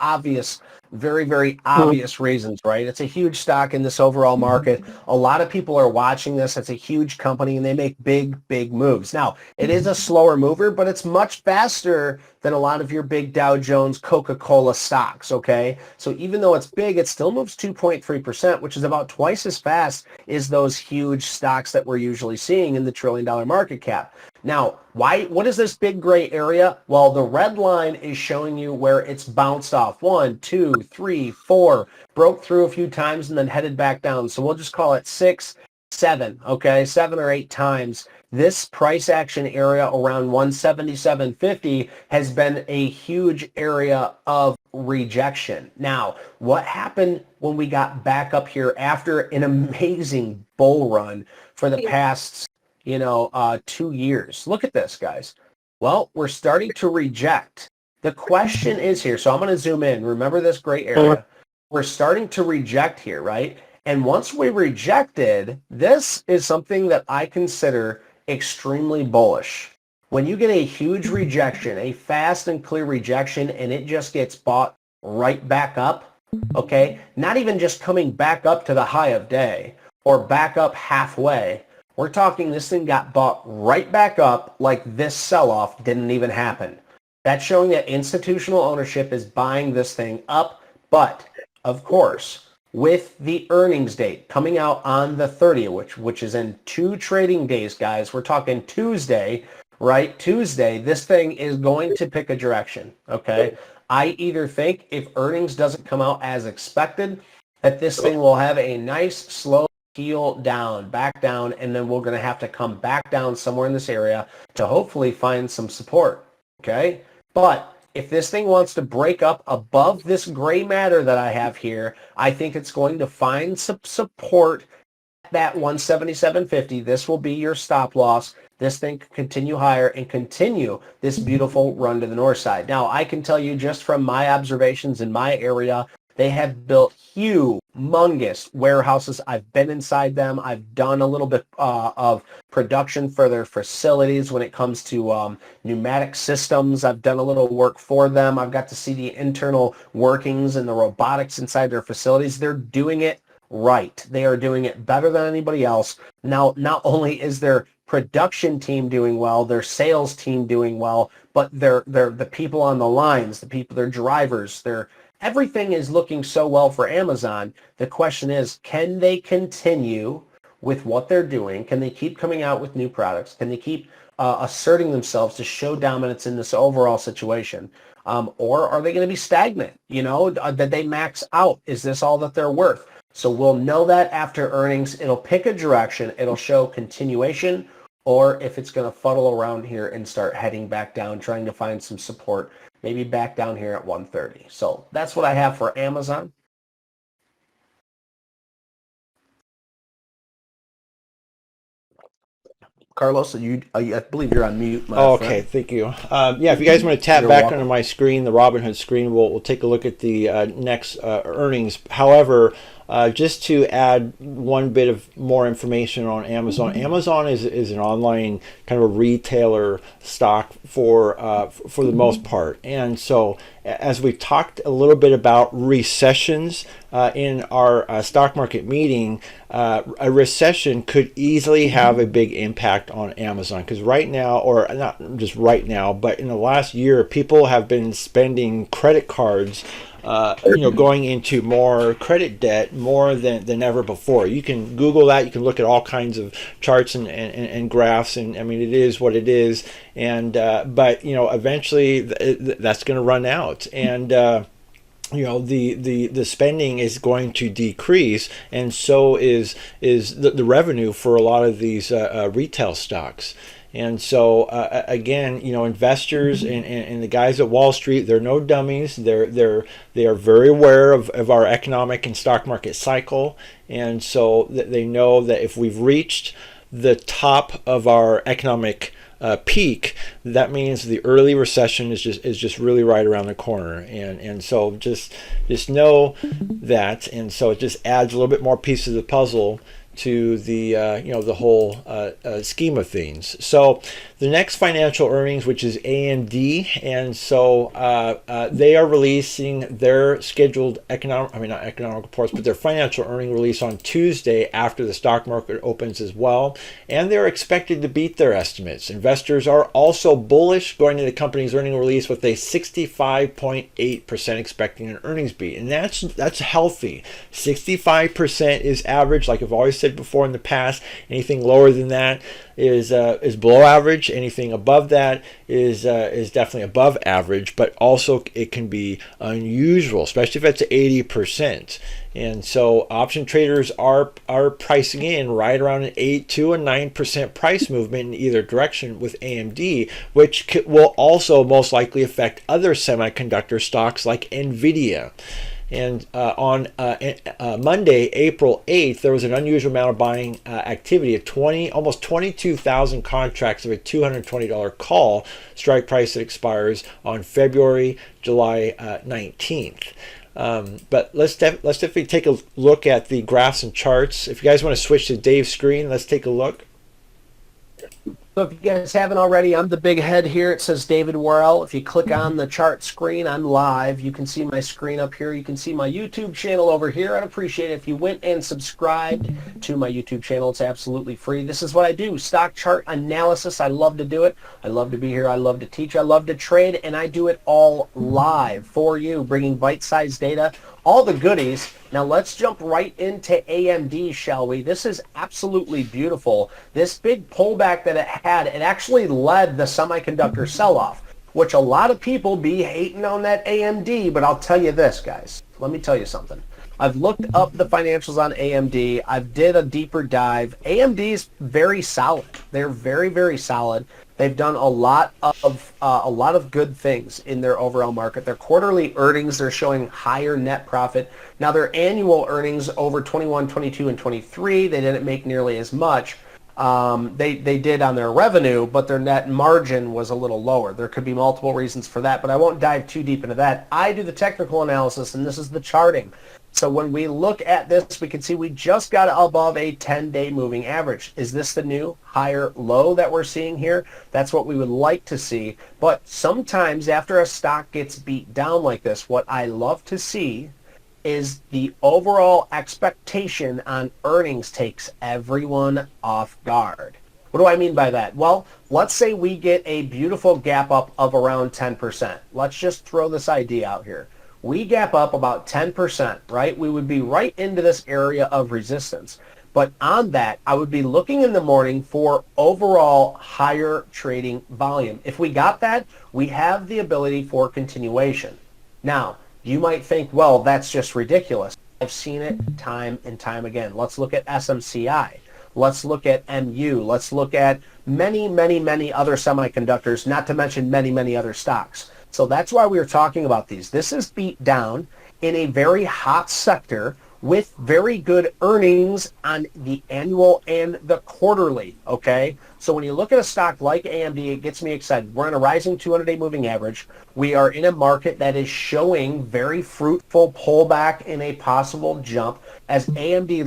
Very, very obvious reasons, right? It's a huge stock in this overall market. A lot of people are watching this. It's a huge company, and they make big, big moves. Now, it is a slower mover, but it's much faster than a lot of your big Dow Jones, Coca-Cola stocks, okay? So even though it's big, it still moves 2.3%, which is about twice as fast as those huge stocks that we're usually seeing in the trillion-dollar market cap. Now, what is this big gray area? Well, the red line is showing you where it's bounced off. 1, 2, 3, 4, broke through a few times and then headed back down. So we'll just call it 6, 7, okay? 7 or 8 times. This price action area around 177.50 has been a huge area of rejection. Now, what happened when we got back up here after an amazing bull run for the past 2 years? Look at this, guys. Well, we're starting to reject. The question is here, so I'm going to zoom in. Remember this gray area? We're starting to reject here, right? And once we rejected, this is something that I consider extremely bullish. When you get a huge rejection, a fast and clear rejection, and it just gets bought right back up, okay? Not even just coming back up to the high of day or back up halfway. We're talking this thing got bought right back up like this sell-off didn't even happen. That's showing that institutional ownership is buying this thing up, but of course, with the earnings date coming out on the 30th, which is in 2 trading days, guys. We're talking Tuesday, right? Tuesday, this thing is going to pick a direction, okay? I either think if earnings doesn't come out as expected, that this thing will have a nice, slow heel down, back down, and then we're going to have to come back down somewhere in this area to hopefully find some support, okay? But if this thing wants to break up above this gray matter that I have here, I think it's going to find some support at that 177.50. This will be your stop loss. This thing can continue higher and continue this beautiful run to the north side. Now, I can tell you just from my observations in my area, they have built humongous warehouses. I've been inside them. I've done a little bit of production for their facilities when it comes to pneumatic systems. I've done a little work for them. I've got to see the internal workings and the robotics inside their facilities. They're doing it right. They are doing it better than anybody else. Now, not only is their production team doing well, their sales team doing well, but they're the people on the lines, their drivers, everything is looking so well for Amazon. The question is, can they continue with what they're doing? Can they keep coming out with new products? Can they keep asserting themselves to show dominance in this overall situation? Or are they going to be stagnant? Did they max out? Is this all that they're worth? So we'll know that after earnings. It'll pick a direction. It'll show continuation, or if it's going to fuddle around here and start heading back down, trying to find some support, maybe back down here at 130. So that's what I have for Amazon. Carlos, I believe you're on mute, my Oh, okay, friend. thank you. Yeah, if you guys want to tap You're back onto welcome. my screen, the Robinhood screen, we'll take a look at the next earnings. However, just to add one bit of more information on Amazon, Amazon is an online kind of a retailer stock for the most part, and so as we talked a little bit about recessions in our stock market meeting, a recession could easily have a big impact on Amazon because right now, or not just right now, but in the last year, people have been spending credit cards. Going into more credit debt more than ever before. You can Google that. You can look at all kinds of charts and graphs. And I mean, it is what it is. And but eventually that's going to run out. And the spending is going to decrease, and so is the revenue for a lot of these retail stocks. And so again, investors and the guys at Wall Street, they're no dummies. They are very aware of our economic and stock market cycle, and so they know that if we've reached the top of our economic peak, that means the early recession is just really right around the corner, and so just know that, and so it just adds a little bit more piece of the puzzle to the the whole scheme of things. So the next financial earnings, which is AMD, and so they are releasing their scheduled not economic reports, but their financial earning release on Tuesday after the stock market opens as well, and they're expected to beat their estimates. Investors are also bullish going to the company's earning release with a 65.8% expecting an earnings beat, and that's healthy. 65% is average, like I've always said before in the past. Anything lower than that is below average. Anything above that is definitely above average, but also it can be unusual, especially if it's 80%. And so option traders are pricing in right around an 8 to a 9% price movement in either direction with AMD, which will also most likely affect other semiconductor stocks like Nvidia. And on Monday, April 8th, there was an unusual amount of buying activity of almost 22,000 contracts of a $220 call strike price that expires on July 19th. But let's definitely take a look at the graphs and charts. If you guys want to switch to Dave's screen, let's take a look. So if you guys haven't already, I'm the big head here. It says David Worrell. If you click on the chart screen, I'm live. You can see my screen up here. You can see my YouTube channel over here. I'd appreciate it if you went and subscribed to my YouTube channel. It's absolutely free. This is what I do, stock chart analysis. I love to do it. I love to be here. I love to teach. I love to trade, and I do it all live for you, bringing bite-sized data, all the goodies. Now let's jump right into AMD, shall we? This is absolutely beautiful. This big pullback that it had, it actually led the semiconductor sell-off, which a lot of people be hating on that AMD, but I'll tell you this, guys. Let me tell you something. I've looked up the financials on AMD. I've did a deeper dive. AMD is very solid. They're very, very solid. They've done a lot of good things in their overall market. Their quarterly earnings, they're showing higher net profit. Now their annual earnings over 21, 22, and 23, they didn't make nearly as much. They did on their revenue, but their net margin was a little lower. There could be multiple reasons for that, but I won't dive too deep into that. I do the technical analysis, and this is the charting. So when we look at this, we can see we just got above a 10-day moving average. Is this the new higher low that we're seeing here? That's what we would like to see. But sometimes after a stock gets beat down like this, what I love to see is the overall expectation on earnings takes everyone off guard. What do I mean by that? Well, let's say we get a beautiful gap up of around 10%. Let's just throw this idea out here. We gap up about 10%, right? We would be right into this area of resistance. But on that, I would be looking in the morning for overall higher trading volume. If we got that, we have the ability for continuation. Now, you might think, well, that's just ridiculous. I've seen it time and time again. Let's look at SMCI. Let's look at MU. Let's look at many, many, many other semiconductors, not to mention many, many other stocks. So that's why we were talking about these. This is beat down in a very hot sector with very good earnings on the annual and the quarterly, okay? So when you look at a stock like AMD, it gets me excited. We're on a rising 200-day moving average. We are in a market that is showing very fruitful pullback in a possible jump. As AMD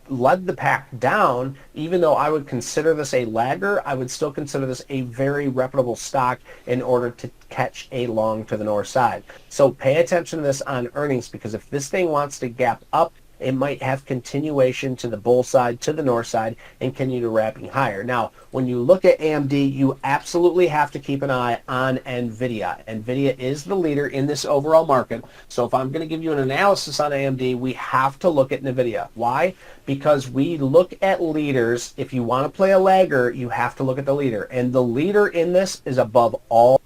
led the pack down, even though I would consider this a lagger, I would still consider this a very reputable stock in order to catch a long to the north side. So pay attention to this on earnings, because if this thing wants to gap up, it might have continuation to the bull side, to the north side, and continue wrapping higher. Now, when you look at AMD, you absolutely have to keep an eye on NVIDIA. NVIDIA is the leader in this overall market. So if I'm going to give you an analysis on AMD, we have to look at NVIDIA. Why? Because we look at leaders. If you want to play a lagger, you have to look at the leader. And the leader in this is above all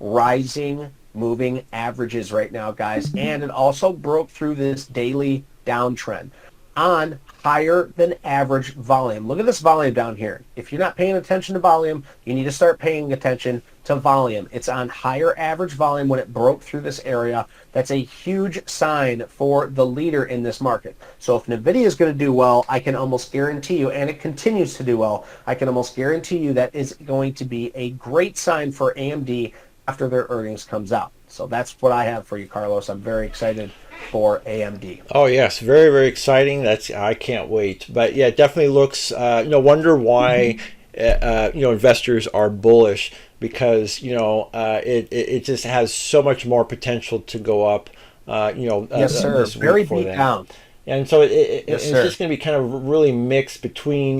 rising moving averages right now, guys. And it also broke through this daily downtrend on higher than average volume. Look at this volume down here. If you're not paying attention to volume, you need to start paying attention to volume. It's on higher average volume when it broke through this area. That's a huge sign for the leader in this market. So if NVIDIA is going to do well, I can almost guarantee you, and it continues to do well, I can almost guarantee you that is going to be a great sign for AMD after their earnings comes out. So that's what I have for you, Carlos. I'm very excited for AMD. Oh yes, very very exciting. I can't wait. But yeah, it definitely looks. Wonder why investors are bullish, because it just has so much more potential to go up. Yes, sir. Very beat down. And so it's sir. just going to be kind of really mixed between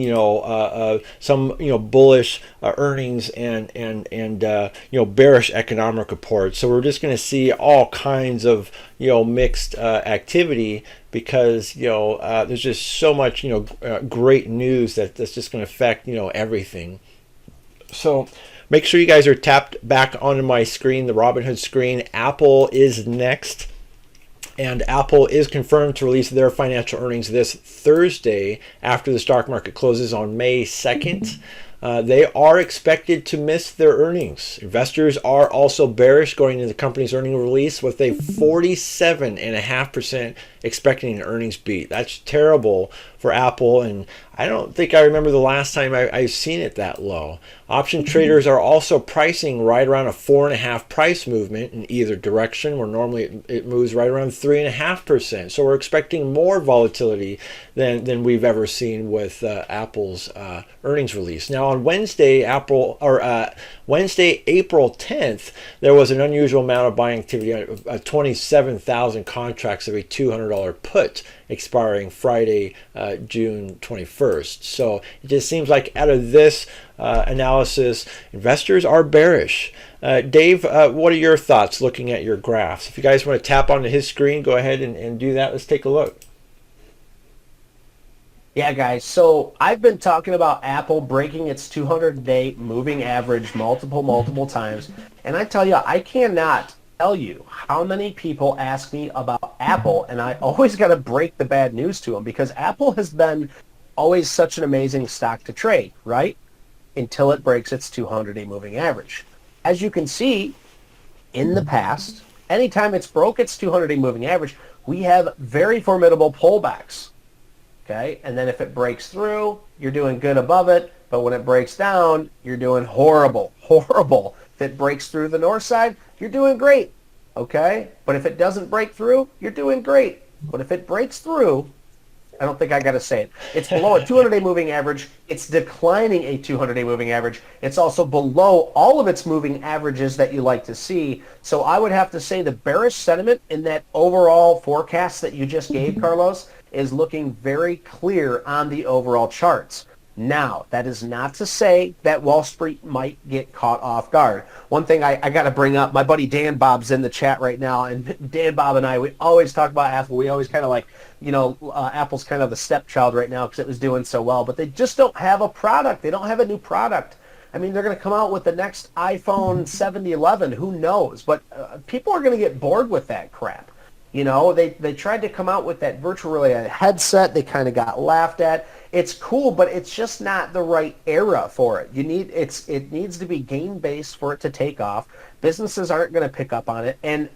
some bullish earnings and bearish economic reports. So we're just going to see all kinds of mixed activity, because there's just so much great news that's just going to affect everything. So make sure you guys are tapped back onto my screen, the Robinhood screen. Apple is next. And Apple is confirmed to release their financial earnings this Thursday after the stock market closes on May 2nd. They are expected to miss their earnings. Investors are also bearish going into the company's earnings release, with a 47.5% expecting an earnings beat. That's terrible for Apple, and I don't think I remember the last time I've seen it that low. Option traders are also pricing right around a 4.5 price movement in either direction, where normally it moves right around 3.5%. So we're expecting more volatility than we've ever seen with Apple's earnings release. Now on Wednesday, Wednesday, April 10th, there was an unusual amount of buying activity, 27,000 contracts of a $200 put expiring Friday, June 21st. So it just seems like out of this analysis, investors are bearish. Dave, what are your thoughts looking at your graphs? If you guys want to tap onto his screen, go ahead and do that. Let's take a look. Yeah, guys. So I've been talking about Apple breaking its 200-day moving average multiple times. And I tell you, I cannot tell you how many people ask me about Apple, and I always got to break the bad news to them, because Apple has been always such an amazing stock to trade, right? Until it breaks its 200-day moving average. As you can see, in the past, anytime it's broke its 200-day moving average, we have very formidable pullbacks. Okay, and then if it breaks through, you're doing good above it, but when it breaks down, you're doing horrible. If it breaks through the north side, you're doing great. Okay, but if it doesn't break through, you're doing great. But if it breaks through, I don't think I got to say it. It's below a 200-day moving average. It's declining a 200-day moving average. It's also below all of its moving averages that you like to see. So I would have to say the bearish sentiment in that overall forecast that you just gave, Carlos, is looking very clear on the overall charts. Now, that is not to say that Wall Street might get caught off guard. One thing I got to bring up, my buddy Dan Bob's in the chat right now, and Dan Bob and I, we always talk about Apple. We always kind of like, Apple's kind of the stepchild right now because it was doing so well, but they just don't have a product. They don't have a new product. I mean, they're going to come out with the next iPhone 711. Who knows? But people are going to get bored with that crap. They tried to come out with that virtual reality headset. They kind of got laughed at. It's cool, but it's just not the right era for it. It needs to be game-based for it to take off. Businesses aren't going to pick up on it. And,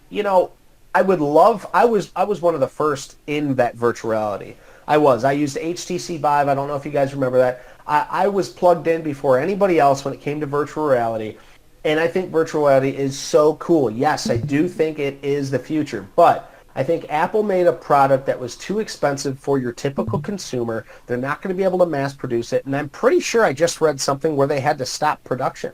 I was one of the first in that virtual reality. I used HTC Vive. I don't know if you guys remember that. I was plugged in before anybody else when it came to virtual reality. And I think virtual reality is so cool. Yes, I do think it is the future. But I think Apple made a product that was too expensive for your typical consumer. They're not going to be able to mass produce it. And I'm pretty sure I just read something where they had to stop production.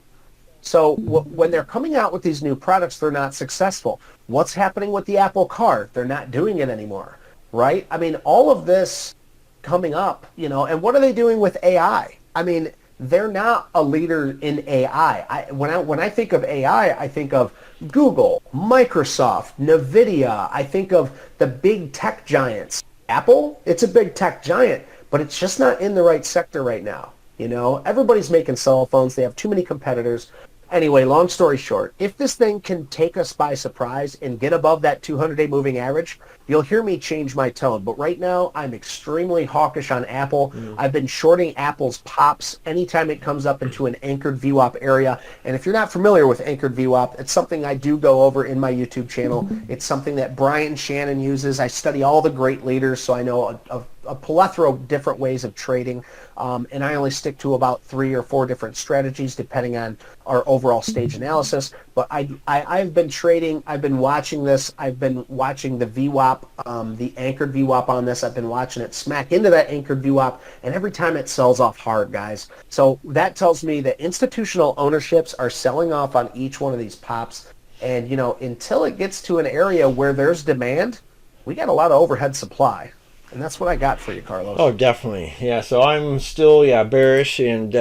So when they're coming out with these new products, they're not successful. What's happening with the Apple Car? They're not doing it anymore, right? I mean, all of this coming up, and what are they doing with AI? I mean, they're not a leader in AI. When I think of AI, I think of Google, Microsoft, NVIDIA. I think of the big tech giants. Apple, it's a big tech giant, but it's just not in the right sector right now. Everybody's making cell phones. They have too many competitors. Anyway, long story short, if this thing can take us by surprise and get above that 200-day moving average, you'll hear me change my tone. But right now, I'm extremely hawkish on Apple. I've been shorting Apple's pops anytime it comes up into an anchored VWAP area. And if you're not familiar with anchored VWAP, it's something I do go over in my YouTube channel. It's something that Brian Shannon uses. I study all the great leaders, so I know a plethora of different ways of trading, and I only stick to about 3 or 4 different strategies depending on our overall stage analysis. But I've been trading, I've been watching this, I've been watching the VWAP, the anchored VWAP on this. I've been watching it smack into that anchored VWAP, and every time it sells off hard, guys. So that tells me that institutional ownerships are selling off on each one of these pops, and until it gets to an area where there's demand, we got a lot of overhead supply. And that's what I got for you, Carlos. Oh, definitely. Yeah, so I'm still bearish, and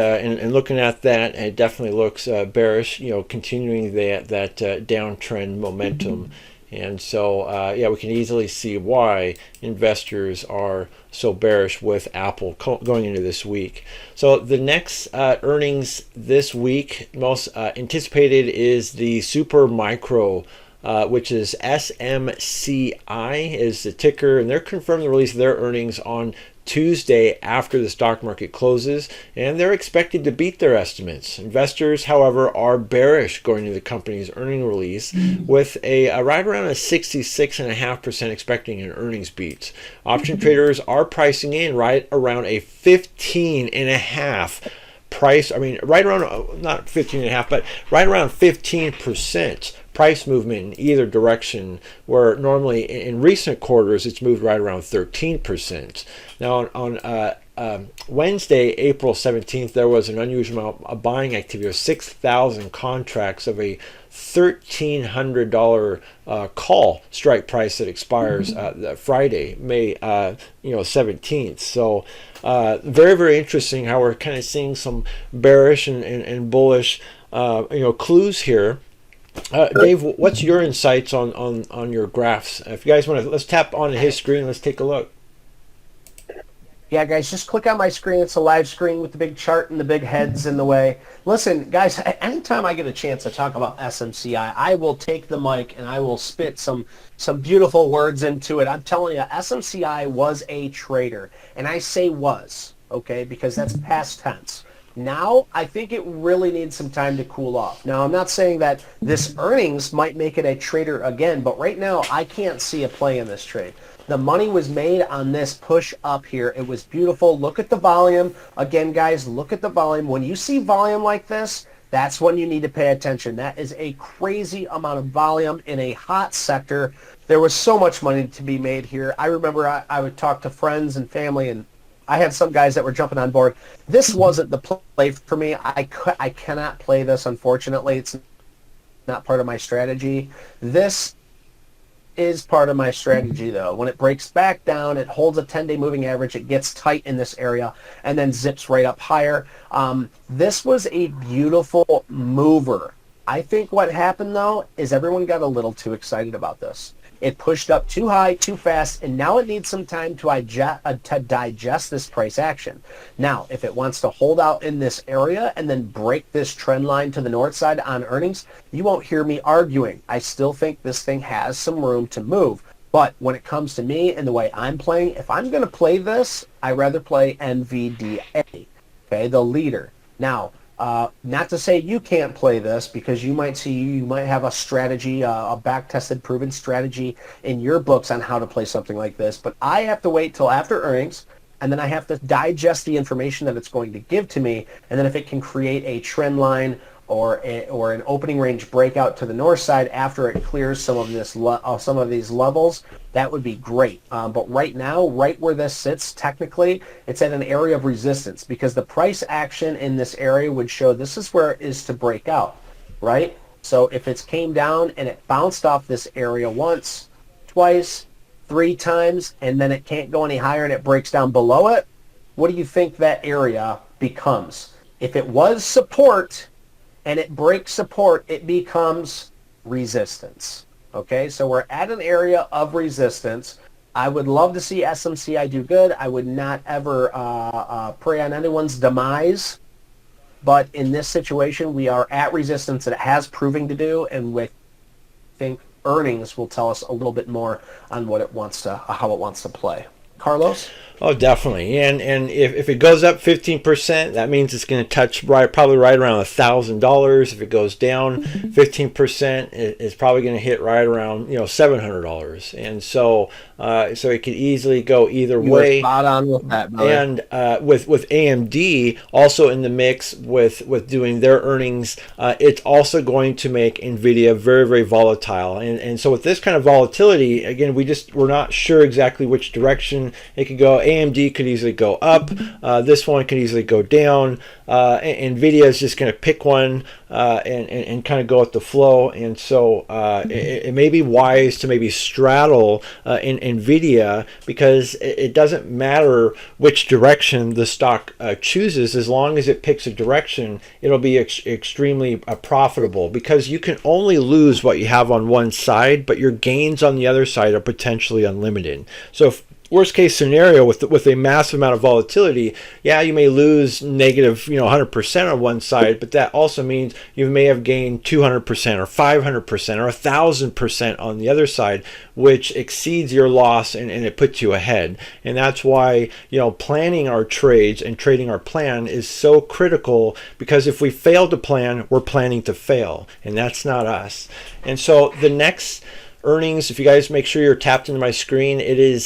looking at that, it definitely looks bearish, continuing that downtrend momentum. And so, we can easily see why investors are so bearish with Apple going into this week. So the next earnings this week, most anticipated, is the Super Micro, which is SMCI is the ticker, and they're confirming the release of their earnings on Tuesday after the stock market closes, and they're expected to beat their estimates. Investors, however, are bearish going into the company's earning release, with a right around a 66.5% expecting an earnings beat. Option traders are pricing in right around a 15.5 price. I mean, right around, not 15.5, but right around 15% price movement in either direction, where normally in recent quarters it's moved right around 13%. Now on Wednesday, April 17th, there was an unusual amount of buying activity of 6,000 contracts of a $1,300 call strike price that expires Friday, May 17th. So very, very interesting how we're kind of seeing some bearish and bullish clues here. Dave, what's your insights on your graphs? If you guys want to, let's tap on his screen. Let's take a look. Yeah, guys, just click on my screen. It's a live screen with the big chart and the big heads in the way. Listen, guys, anytime I get a chance to talk about SMCI, I will take the mic and I will spit some beautiful words into it. I'm telling you, SMCI was a trader, and I say was, okay, because that's past tense. Now, I think it really needs some time to cool off. Now, I'm not saying that this earnings might make it a trader again, but right now, I can't see a play in this trade. The money was made on this push up here. It was beautiful. Look at the volume. Again, guys, look at the volume. When you see volume like this, that's when you need to pay attention. That is a crazy amount of volume in a hot sector. There was so much money to be made here. I remember I would talk to friends and family, and I had some guys that were jumping on board. This wasn't the play for me. I cannot play this, unfortunately. It's not part of my strategy. This is part of my strategy, though. When it breaks back down, it holds a 10-day moving average, it gets tight in this area, and then zips right up higher. This was a beautiful mover. I think what happened, though, is everyone got a little too excited about this. It pushed up too high, too fast, and now it needs some time to digest this price action. Now, if it wants to hold out in this area and then break this trend line to the north side on earnings, you won't hear me arguing. I still think this thing has some room to move. But when it comes to me and the way I'm playing, if I'm going to play this, I'd rather play NVDA, okay, the leader. Now, not to say you can't play this, because you might have a strategy, a back-tested, proven strategy in your books on how to play something like this. But I have to wait till after earnings and then I have to digest the information that it's going to give to me, and then if it can create a trend line or an opening range breakout to the north side after it clears some of these levels, that would be great. But right now, right where this sits, technically, it's at an area of resistance, because the price action in this area would show this is where it is to break out, right? So if it's came down and it bounced off this area once, twice, 3 times, and then it can't go any higher and it breaks down below it, what do you think that area becomes? If it was support and it breaks support, it becomes resistance. Okay, so we're at an area of resistance. I would love to see SMCI do good. I would not ever pray on anyone's demise. But in this situation, we are at resistance that it has proving to do, and I think earnings will tell us a little bit more on what it wants to, how it wants to play. Carlos? Oh, definitely. And if it goes up 15%, that means it's going to touch probably right around $1,000. If it goes down 15%, it's probably going to hit right around $700. And so it could easily go either way. Spot on with that, brother. And with AMD also in the mix with doing their earnings, it's also going to make Nvidia very, very volatile. And so with this kind of volatility, again, we're not sure exactly which direction it could go. AMD could easily go up. This one could easily go down. Nvidia is just going to pick one and kind of go with the flow. And so it may be wise to maybe straddle in Nvidia, because it doesn't matter which direction the stock chooses. As long as it picks a direction, it'll be extremely profitable, because you can only lose what you have on one side, but your gains on the other side are potentially unlimited. So if worst case scenario, with a massive amount of volatility, yeah, you may lose negative 100% on one side, but that also means you may have gained 200% or 500% or 1,000% on the other side, which exceeds your loss, and it puts you ahead. And that's why planning our trades and trading our plan is so critical, because if we fail to plan, we're planning to fail, and that's not us. And so the next earnings, if you guys make sure you're tapped into my screen, it is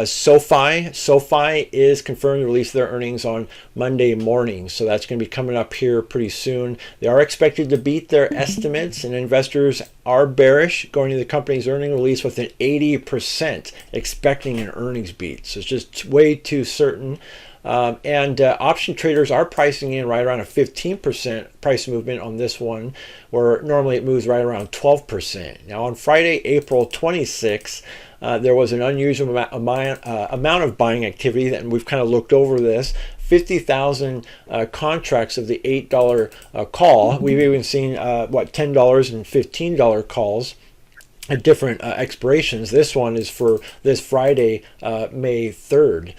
Sofi. Sofi is confirmed to release their earnings on Monday morning, so that's going to be coming up here pretty soon. They are expected to beat their estimates, and investors are bearish going to the company's earnings release with an 80% expecting an earnings beat. So it's just way too certain. And option traders are pricing in right around a 15% price movement on this one, where normally it moves right around 12%. Now on Friday, April 26th, there was an unusual amount of buying activity, and we've kind of looked over this. 50,000 contracts of the $8 call. We've even seen $10 and $15 calls at different expirations. This one is for this Friday, May 3rd.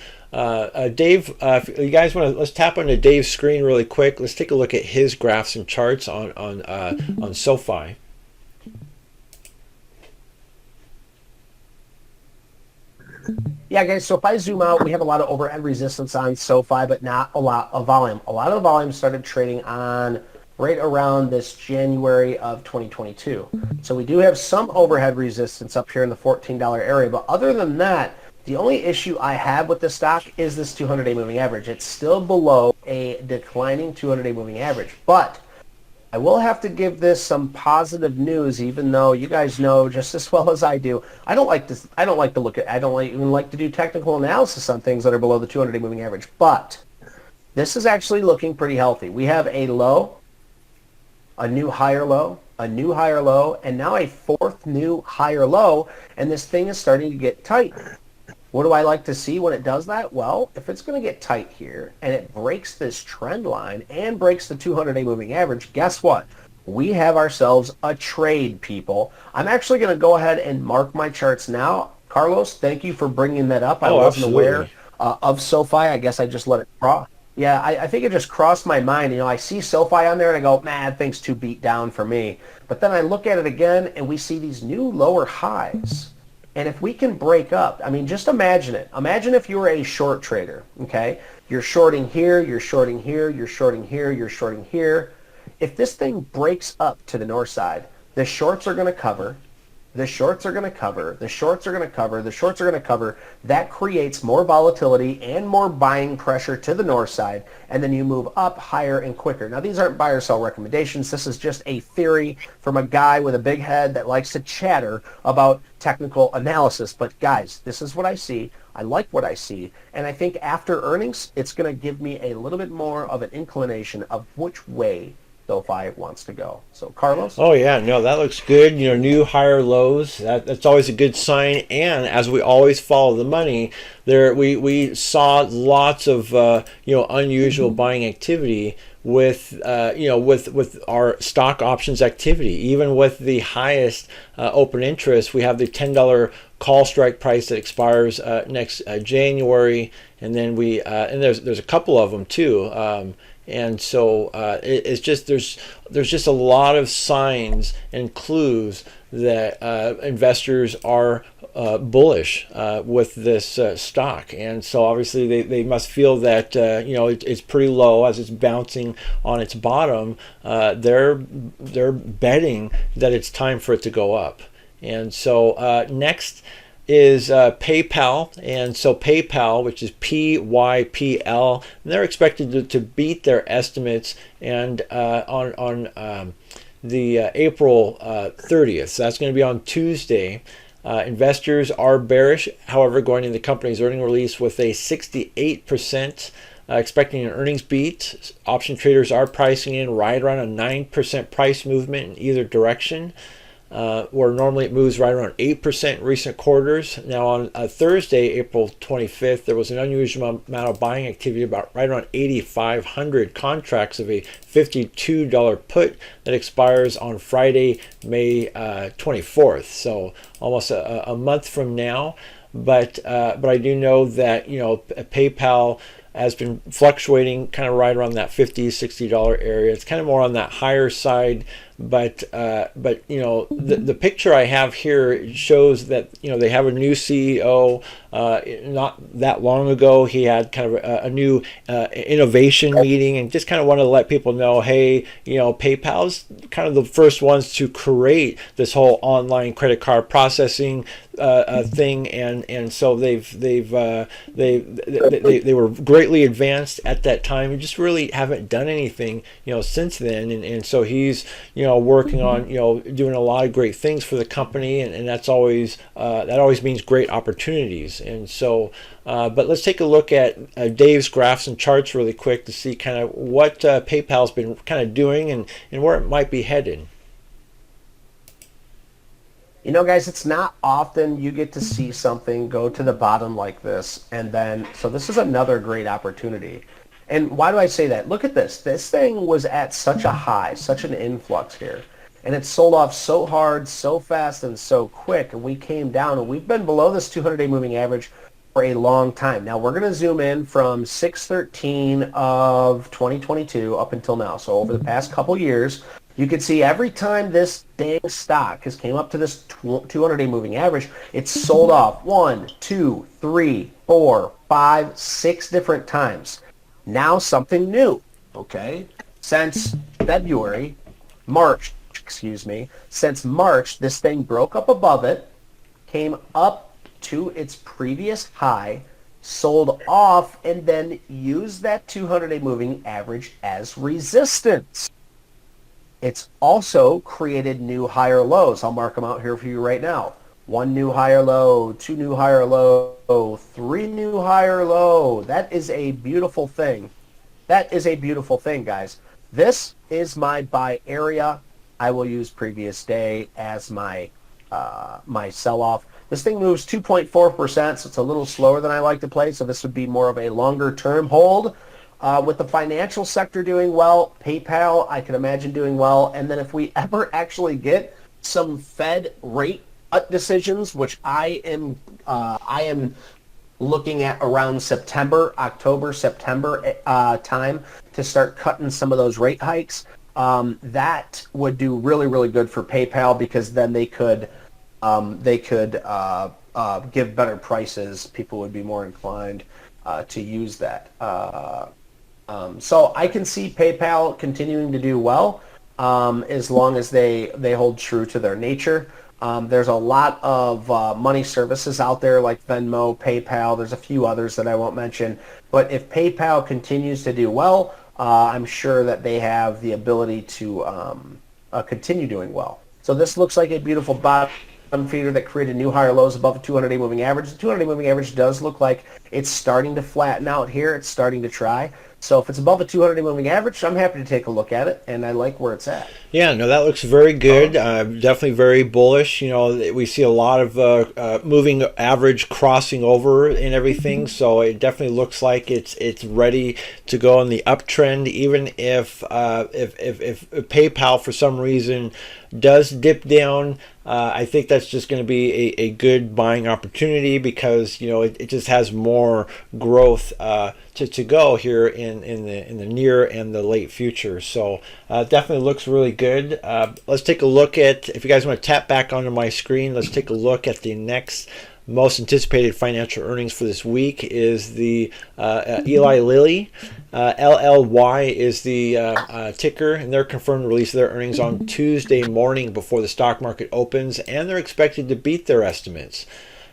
Dave, if you guys want to, let's tap onto Dave's screen really quick. Let's take a look at his graphs and charts on Sofi. Yeah, guys, so if I zoom out, we have a lot of overhead resistance on Sofi, but not a lot of volume. A lot of the volume started trading on right around this January of 2022. So we do have some overhead resistance up here in the $14 area, but other than that, the only issue I have with this stock is this 200-day moving average. It's still below a declining 200-day moving average, but I will have to give this some positive news, even though you guys know just as well as I do, I don't like even like to do technical analysis on things that are below the 200-day moving average, but this is actually looking pretty healthy. We have a low, a new higher low, a new higher low, and now a fourth new higher low, and this thing is starting to get tight. What do I like to see when it does that? Well, if it's going to get tight here and it breaks this trend line and breaks the 200-day moving average, guess what? We have ourselves a trade, people. I'm actually going to go ahead and mark my charts now. Carlos, thank you for bringing that up. I wasn't aware of Sofi. I guess I just let it cross. Yeah, I think it just crossed my mind. I see Sofi on there and I go, man, that thing's too beat down for me. But then I look at it again and we see these new lower highs. And if we can break up, I mean, just imagine it. Imagine if you were a short trader, okay? You're shorting here, you're shorting here, you're shorting here, you're shorting here. If this thing breaks up to the north side, the shorts are going to cover, the shorts are going to cover, the shorts are going to cover, the shorts are going to cover. That creates more volatility and more buying pressure to the north side, and then you move up higher and quicker. Now, these aren't buy or sell recommendations. This is just a theory from a guy with a big head that likes to chatter about technical analysis. But guys, this is what I see. I like what I see, and I think after earnings, it's going to give me a little bit more of an inclination of which way SoFi wants to go. So, Carlos? Oh yeah, no, that looks good. New higher lows. That's always a good sign. And as we always follow the money, we saw lots of unusual buying activity with with our stock options activity. Even with the highest open interest, we have the $10 call strike price that expires next January, and then there's a couple of them too. And so it's just there's just a lot of signs and clues that investors are bullish with this stock, and so obviously they must feel that it's pretty low as it's bouncing on its bottom. They're betting that it's time for it to go up, and so next is PayPal, and so PayPal, which is PYPL, and they're expected to beat their estimates, and on the April 30th. So that's going to be on Tuesday. Investors are bearish, however, going into the company's earnings release with a 68%. Expecting an earnings beat. Option traders are pricing in right around a 9% price movement in either direction. Where normally it moves right around 8% in recent quarters. Now on Thursday, April 25th, there was an unusual amount of buying activity, about right around 8,500 contracts of a $52 put that expires on Friday, May 24th. So almost a month from now. But I do know that PayPal has been fluctuating kind of right around that $50-$60 area. It's kind of more on that higher side, but the picture I have here shows that they have a new CEO. Not that long ago, he had kind of a new innovation meeting, and just kind of wanted to let people know, hey, PayPal's kind of the first ones to create this whole online credit card processing thing, and so they were greatly advanced at that time, and just really haven't done anything since then, and so he's working on doing a lot of great things for the company, and that's always that always means great opportunities. And so but let's take a look at Dave's graphs and charts really quick to see kind of what PayPal's been kind of doing and where it might be headed. Guys, it's not often you get to see something go to the bottom like this, and then, so this is another great opportunity. And why do I say that? Look at this. This thing was at such a high, such an influx here, and it sold off so hard, so fast, and so quick, and we came down, and we've been below this 200-day moving average for a long time. Now, we're going to zoom in from 6/13 of 2022 up until now. So over the past couple years, you can see every time this dang stock has came up to this 200-day moving average, it's sold off 1, 2, 3, 4, 5, 6 different times. Now something new, okay? Since since March, this thing broke up above it, came up to its previous high, sold off, and then used that 200-day moving average as resistance. It's also created new higher lows. I'll mark them out here for you right now. 1 new higher low, 2 new higher low, 3 new higher low. That is a beautiful thing. That is a beautiful thing, guys. This is my buy area. I will use previous day as my my sell-off. This thing moves 2.4%, so it's a little slower than I like to play, so this would be more of a longer-term hold. With the financial sector doing well, PayPal, I can imagine doing well. And then if we ever actually get some Fed rate decisions, which I am looking at around October, September time to start cutting some of those rate hikes, that would do really, really good for PayPal, because then they could give better prices. People would be more inclined to use that. So I can see PayPal continuing to do well as long as they hold true to their nature. There's a lot of money services out there like Venmo, PayPal. There's a few others that I won't mention. But if PayPal continues to do well, I'm sure that they have the ability to continue doing well. So this looks like a beautiful bottom feeder that created new higher lows above the 200-day moving average. The 200-day moving average does look like it's starting to flatten out here. It's starting to try. So if it's above the 200-day moving average, I'm happy to take a look at it, and I like where it's at. Yeah, no, that looks very good. Definitely very bullish. You know, we see a lot of moving average crossing over and everything, so it definitely looks like it's ready to go on the uptrend. Even if PayPal for some reason does dip down, I think that's just going to be a good buying opportunity because it just has more growth to go here in the near and the late future. So definitely looks really good. Let's take a look at, if you guys want to tap back onto my screen, let's take a look at the next most anticipated financial earnings for this week is the Eli Lilly. LLY is the ticker, and they're confirmed to release their earnings on Tuesday morning before the stock market opens, and they're expected to beat their estimates.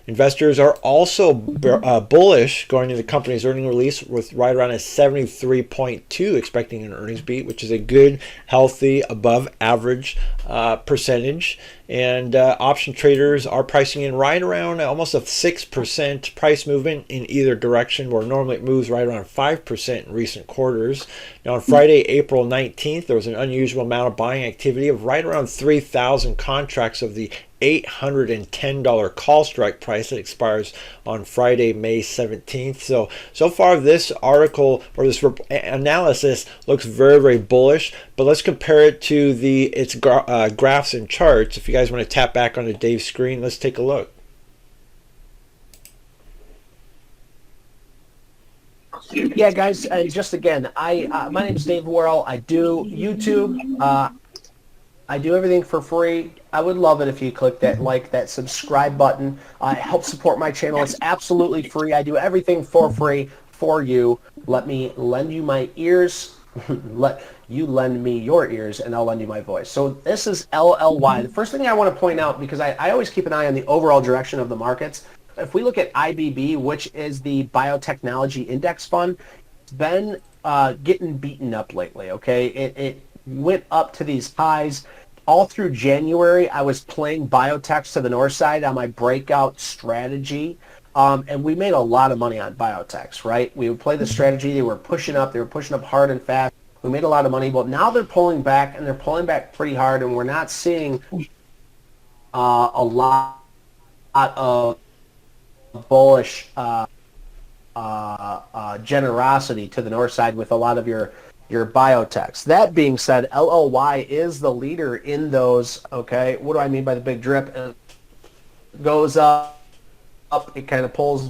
Investors are also bullish going into the company's earning release with right around a 73.2 expecting an earnings beat, which is a good, healthy, above average percentage. And option traders are pricing in right around almost a 6% price movement in either direction, where normally it moves right around 5% in recent quarters. Now on Friday, April 19th, there was an unusual amount of buying activity of right around 3,000 contracts of the $810 call strike price that expires on Friday, May 17th. So far this article or this analysis looks very, very bullish, but let's compare it to its graphs and charts. If you guys want to tap back onto Dave's screen, let's take a look. Yeah, guys, just again, my name is Dave Worrell. I do YouTube. I do everything for free. I would love it if you click that subscribe button. It helps support my channel. It's absolutely free. I do everything for free for you. Let me lend you my ears. Let you lend me your ears, and I'll lend you my voice. So this is LLY. The first thing I want to point out, because I always keep an eye on the overall direction of the markets. If we look at IBB, which is the Biotechnology Index Fund, it's been getting beaten up lately, okay? It went up to these highs. All through January, I was playing biotechs to the north side on my breakout strategy, and we made a lot of money on biotechs, right? We would play the strategy. They were pushing up hard and fast. We made a lot of money, but now they're pulling back, and they're pulling back pretty hard, and we're not seeing a lot of bullish generosity to the north side with a lot of your biotechs. That being said, LLY is the leader in those, okay? What do I mean by the big drip? It goes up, it kind of pulls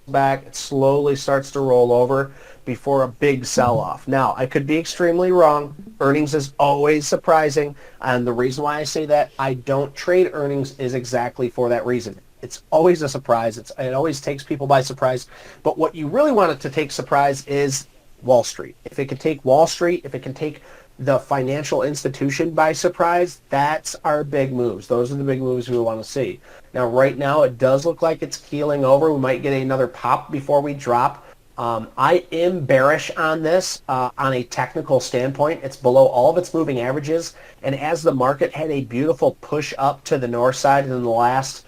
back, it slowly starts to roll over before a big sell-off. Now, I could be extremely wrong. Earnings is always surprising, and the reason why I say that I don't trade earnings is exactly for that reason. It's always a surprise. It always takes people by surprise. But what you really want it to take surprise is Wall Street. If it can take Wall Street, if it can take the financial institution by surprise, that's our big moves. Those are the big moves we want to see. Now, right now, it does look like it's keeling over. We might get another pop before we drop. I am bearish on this on a technical standpoint. It's below all of its moving averages. And as the market had a beautiful push up to the north side in the last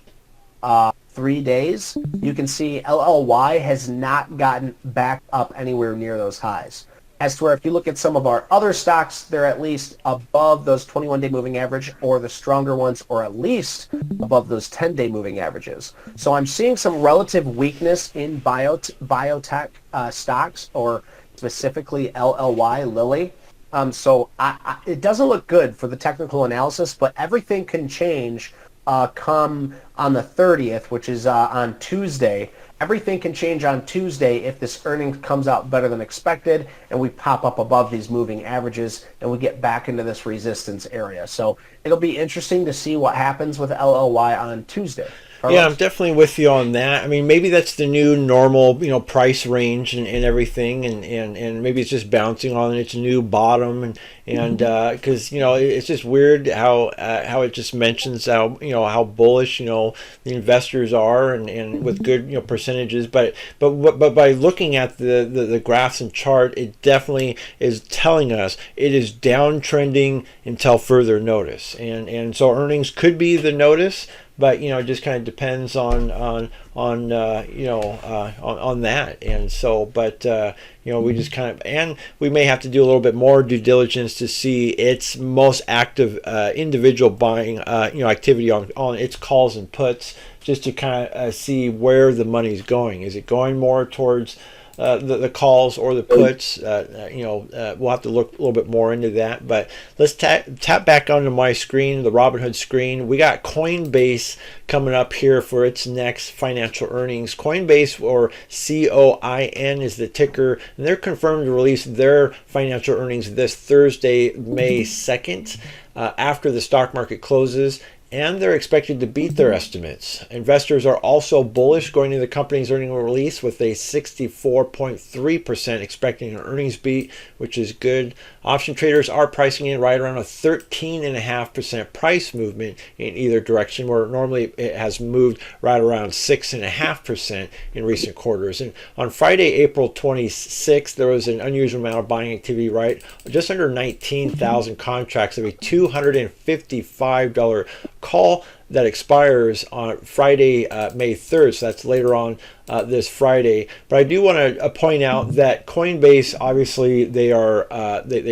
3 days, you can see LLY has not gotten back up anywhere near those highs. As to where if you look at some of our other stocks, they're at least above those 21-day moving average, or the stronger ones, or at least above those 10-day moving averages. So I'm seeing some relative weakness in biotech stocks, or specifically LLY, Lilly. So it doesn't look good for the technical analysis, but everything can change come on the 30th, which is on Tuesday. Everything can change on Tuesday if this earnings comes out better than expected and we pop up above these moving averages and we get back into this resistance area. So it'll be interesting to see what happens with LLY on Tuesday. Yeah, I'm definitely with you on that. I mean, maybe that's the new normal, price range and everything, and maybe it's just bouncing on its new bottom, and because it's just weird how it just mentions how bullish the investors are and with good percentages, but by looking at the graphs and chart, it definitely is telling us it is downtrending until further notice, and so earnings could be the notice. But it just kind of depends on that, and so we just kind of, and we may have to do a little bit more due diligence to see its most active individual buying activity on its calls and puts, just to kind of see where the money's going. Is it going more towards the calls or the puts? We'll have to look a little bit more into that. But let's tap back onto my screen, the Robinhood screen. We got Coinbase coming up here for its next financial earnings. Coinbase, or COIN, is the ticker, and they're confirmed to release their financial earnings this Thursday, May 2nd, after the stock market closes. And they're expected to beat their estimates. Investors are also bullish going into the company's earnings release, with a 64.3% expecting an earnings beat, which is good. Option traders are pricing in right around a 13.5% price movement in either direction, where normally it has moved right around 6.5% in recent quarters. And on Friday, April 26th, there was an unusual amount of buying activity, right? Just under 19,000 contracts of a $255 call that expires on Friday, May 3rd. So that's later on this Friday. But I do want to point out that Coinbase, obviously, they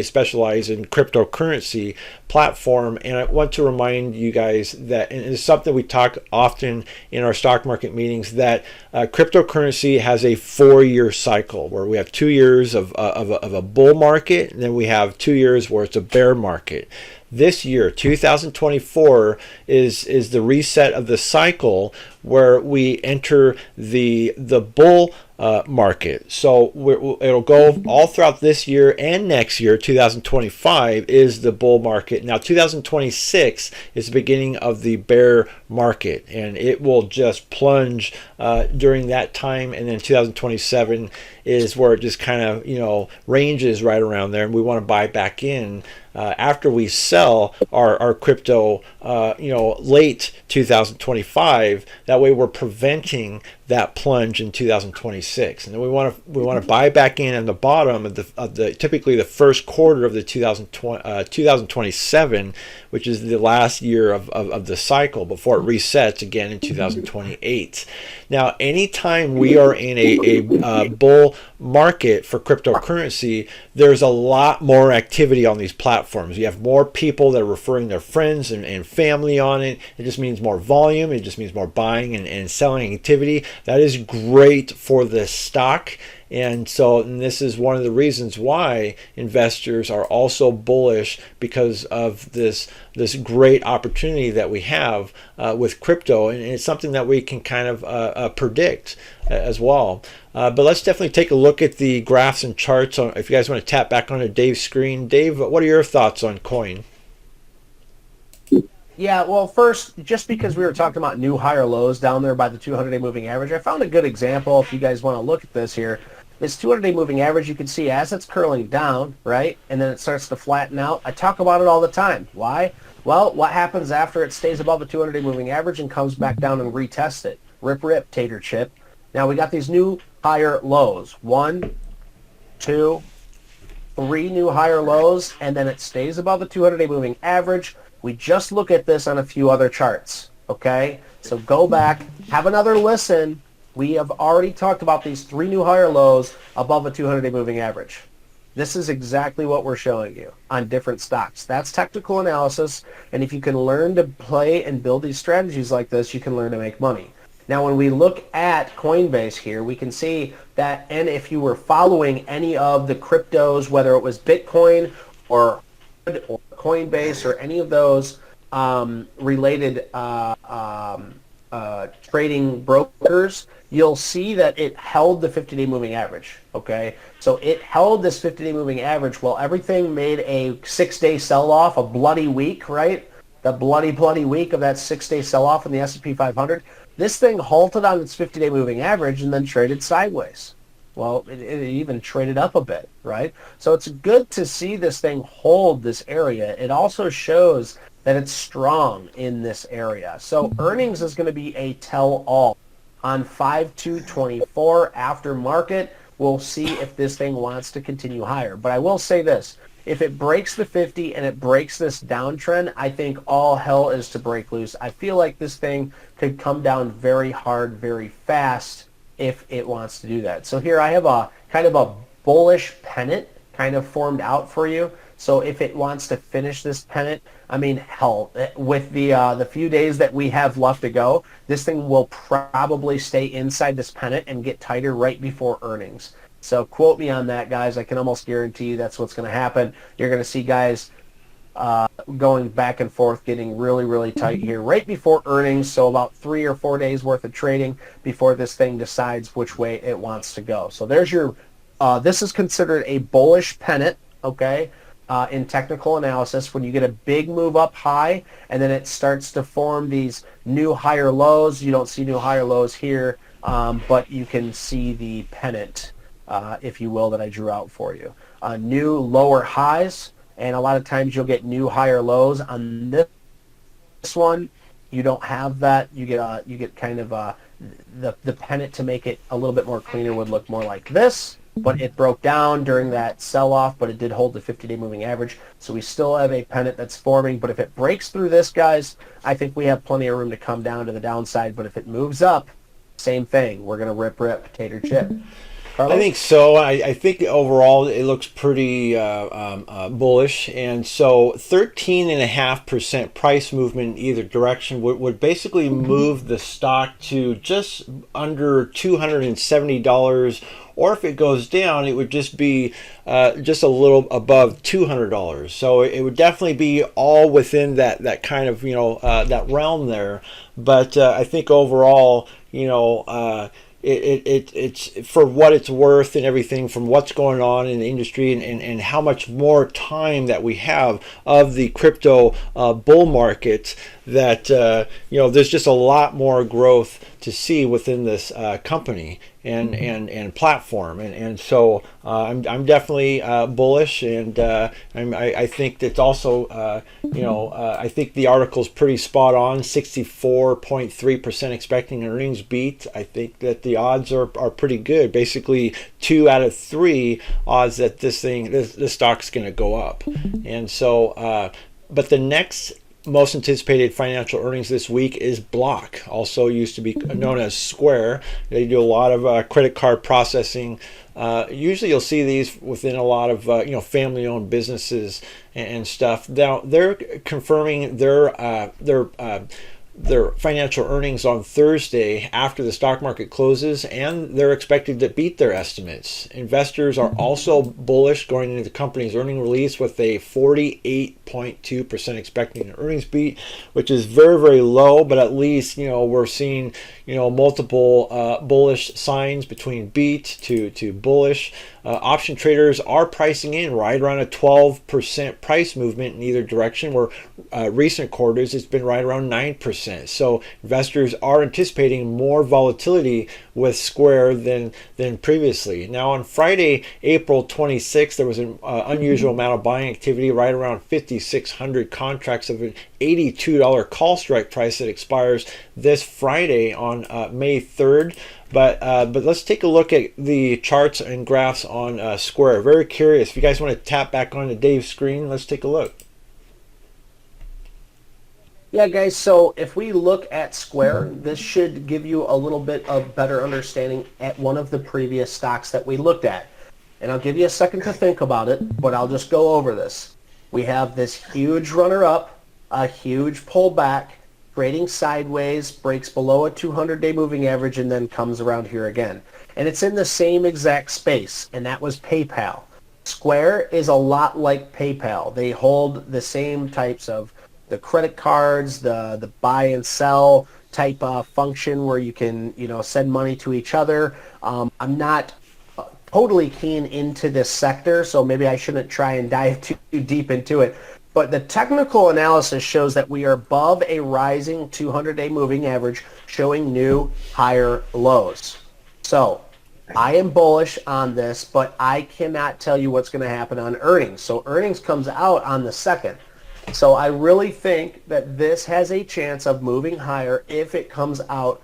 specialize in cryptocurrency platform, and I want to remind you guys that, and it's something we talk often in our stock market meetings, that cryptocurrency has a 4-year cycle, where we have 2 years of a bull market, and then we have 2 years where it's a bear market. This year, 2024, is the reset of the cycle, where we enter the bull market. So it'll go all throughout this year and next year. 2025 is the bull market. Now 2026 is the beginning of the bear market, and it will just plunge during that time. And then 2027 is where it just kind of ranges right around there, and we want to buy back in after we sell our crypto late 2025. That way we're preventing that plunge in 2026, and then we want to buy back in the bottom of the typically the first quarter of the 2027, which is the last year of the cycle before it resets again in 2028. Now, anytime we are in a bull market for cryptocurrency, there's a lot more activity on these platforms. You have more people that are referring their friends and family on it. It just means more volume. It just means more buying and selling activity. That is great for the stock. And this is one of the reasons why investors are also bullish, because of this great opportunity that we have with crypto, and it's something that we can kind of predict as well. But let's definitely take a look at the graphs and charts. If you guys want to tap back onto Dave's screen. Dave, what are your thoughts on Coin? Yeah, well, first, just because we were talking about new higher lows down there by the 200-day moving average, I found a good example if you guys want to look at this here. This 200-day moving average, you can see as it's curling down, right, and then it starts to flatten out. I talk about it all the time. Why? Well, what happens after it stays above the 200-day moving average and comes back down and retests it? Rip, tater chip. Now we got these new higher lows. 1, 2, 3 new higher lows, and then it stays above the 200-day moving average. We just look at this on a few other charts, okay? So go back, have another listen. We have already talked about these 3 new higher lows above a 200-day moving average. This is exactly what we're showing you on different stocks. That's technical analysis, and if you can learn to play and build these strategies like this, you can learn to make money. Now, when we look at Coinbase here, we can see that, and if you were following any of the cryptos, whether it was Bitcoin or Coinbase or any of those related trading brokers, you'll see that it held the 50-day moving average, okay? So it held this 50-day moving average while everything made a 6-day sell-off, a bloody week, right? The bloody week of that 6-day sell-off in the S&P 500. This thing halted on its 50-day moving average and then traded sideways. Well, it even traded up a bit, right? So it's good to see this thing hold this area. It also shows that it's strong in this area. So earnings is going to be a tell-all on 5/2/24 after market. We'll see if this thing wants to continue higher. But I will say this. If it breaks the 50 and it breaks this downtrend, I think all hell is to break loose. I feel like this thing could come down very hard, very fast if it wants to do that. So here I have a kind of a bullish pennant kind of formed out for you. So if it wants to finish this pennant, I mean, hell, with the few days that we have left to go, this thing will probably stay inside this pennant and get tighter right before earnings. So quote me on that, guys. I can almost guarantee you that's what's going to happen. You're going to see guys going back and forth, getting really tight here right before earnings. So about 3 or 4 days worth of trading before this thing decides which way it wants to go. So there's your, this is considered a bullish pennant, okay, in technical analysis, when you get a big move up high and then it starts to form these new higher lows. You don't see new higher lows here, but you can see the pennant, if you will, that I drew out for you. New lower highs. And a lot of times you'll get new higher lows. On this one, you don't have that. You get kind of the pennant to make it a little bit more cleaner would look more like this. But it broke down during that sell-off, but it did hold the 50-day moving average. So we still have a pennant that's forming. But if it breaks through this, guys, I think we have plenty of room to come down to the downside. But if it moves up, same thing. We're going to rip, tater chip. I think so. I think overall it looks pretty bullish, and so 13.5% price movement in either direction would basically move the stock to just under $270, or if it goes down, it would just be just a little above $200. So it would definitely be all within that kind of that realm there. But I think overall, it's for what it's worth and everything from what's going on in the industry and how much more time that we have of the crypto bull market, that there's just a lot more growth to see within this company and platform, and so I'm definitely bullish, and I think that's also I think the article's pretty spot on. 64.3% expecting an earnings beat. I think that the odds are pretty good. Basically 2 out of 3 odds that this stock's going to go up, and so but the next most anticipated financial earnings this week is Block, also used to be known as Square. They do a lot of credit card processing. Usually you'll see these within a lot of family-owned businesses and stuff. Now they're confirming their financial earnings on Thursday after the stock market closes, and they're expected to beat their estimates. Investors are also bullish going into the company's earning release with a 48.2% expecting an earnings beat, which is very low, but at least we're seeing multiple bullish signs between beat to bullish. Option traders are pricing in right around a 12% price movement in either direction, where recent quarters it's been right around 9%. So investors are anticipating more volatility with Square than previously. Now on Friday, April 26th, there was an unusual amount of buying activity, right around 5,600 contracts of an $82 call strike price that expires this Friday on May 3rd. But let's take a look at the charts and graphs on Square. Very curious. If you guys want to tap back onto Dave's screen, let's take a look. Yeah, guys, so if we look at Square, this should give you a little bit of better understanding at one of the previous stocks that we looked at. And I'll give you a second to think about it, but I'll just go over this. We have this huge runner-up, a huge pullback, trading sideways, breaks below a 200-day moving average, and then comes around here again. And it's in the same exact space, and that was PayPal. Square is a lot like PayPal. They hold the same types of the credit cards, the buy and sell, type function where you can, send money to each other. I'm not totally keen into this sector, so maybe I shouldn't try and dive too deep into it. But the technical analysis shows that we are above a rising 200-day moving average, showing new higher lows. So I am bullish on this, but I cannot tell you what's going to happen on earnings. So earnings comes out on the 2nd. So I really think that this has a chance of moving higher if it comes out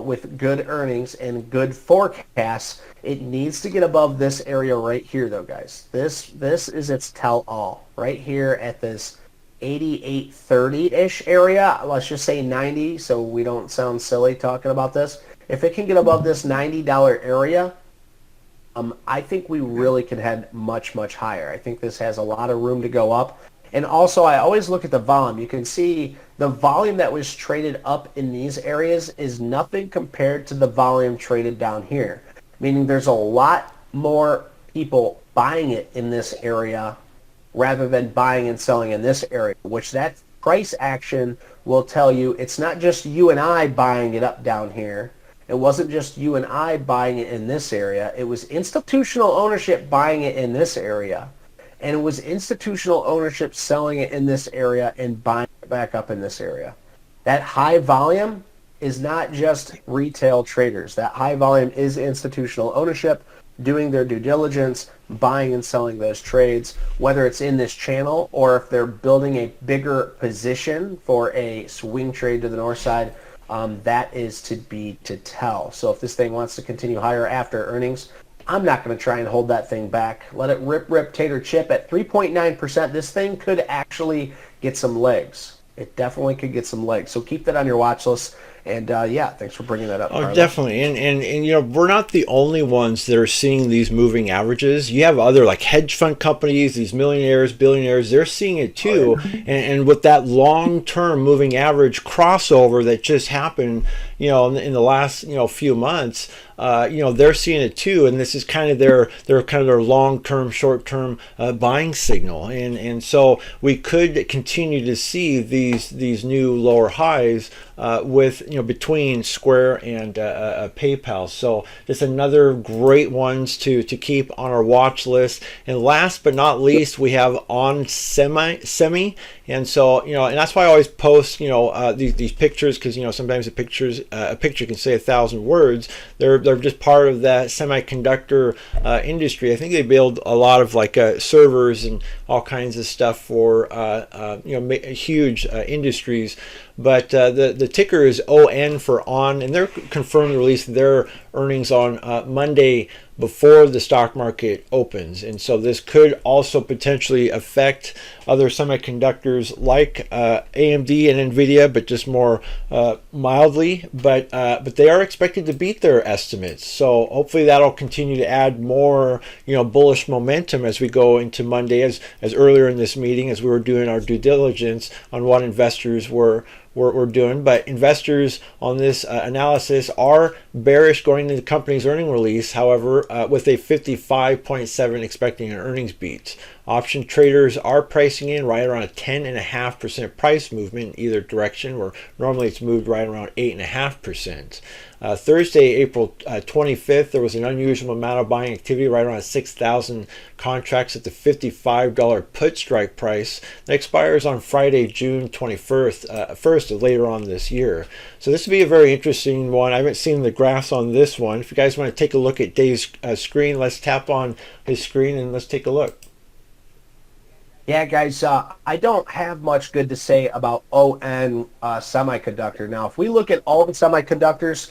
with good earnings and good forecasts. It needs to get above this area right here, though, guys. This is its tell-all right here at this 88.30-ish area. Let's just say 90, so we don't sound silly talking about this. If it can get above this $90 area, I think we really can head much, much higher. I think this has a lot of room to go up. And also, I always look at the volume. You can see the volume that was traded up in these areas is nothing compared to the volume traded down here, meaning there's a lot more people buying it in this area rather than buying and selling in this area, which that price action will tell you it's not just you and I buying it up down here. It wasn't just you and I buying it in this area. It was institutional ownership buying it in this area. And it was institutional ownership selling it in this area and buying it back up in this area. That high volume is not just retail traders. That high volume is institutional ownership doing their due diligence, buying and selling those trades, whether it's in this channel or if they're building a bigger position for a swing trade to the north side. That is to be to tell. So if this thing wants to continue higher after earnings, I'm not going to try and hold that thing back. Let it rip, tater, chip at 3.9%. This thing could actually get some legs. It definitely could get some legs. So keep that on your watch list. And yeah, thanks for bringing that up. Oh, definitely. And we're not the only ones that are seeing these moving averages. You have other like hedge fund companies, these millionaires, billionaires, they're seeing it too. And with that long-term moving average crossover that just happened, in the last, few months, they're seeing it too. And this is kind of their long-term, short-term buying signal. And so we could continue to see these new lower highs with between Square and PayPal. So just another great ones to keep on our watch list. And last but not least, we have on Semi. And so and that's why I always post these pictures, because sometimes a picture can say 1,000 words. They're just part of that semiconductor industry. I think they build a lot of like servers and all kinds of stuff for huge industries. But the ticker is ON for on, and they're confirmed to release their earnings on Monday before the stock market opens. And so this could also potentially affect other semiconductors like AMD and Nvidia, but just more mildly. But they are expected to beat their estimates. So hopefully that'll continue to add more bullish momentum as we go into Monday, as earlier in this meeting, as we were doing our due diligence on what investors were doing. But investors on this analysis are bearish going into the company's earning release, however, with a 55.7 expecting an earnings beat. Option traders are pricing in right around a 10.5% price movement in either direction, where normally it's moved right around 8.5%. Thursday, April 25th, there was an unusual amount of buying activity, right around 6,000 contracts at the $55 put strike price. That expires on Friday, June 21st, later on this year. So this would be a very interesting one. I haven't seen the graphs on this one. If you guys want to take a look at Dave's screen, let's tap on his screen and let's take a look. Yeah, guys, I don't have much good to say about ON Semiconductor. Now, if we look at all the semiconductors,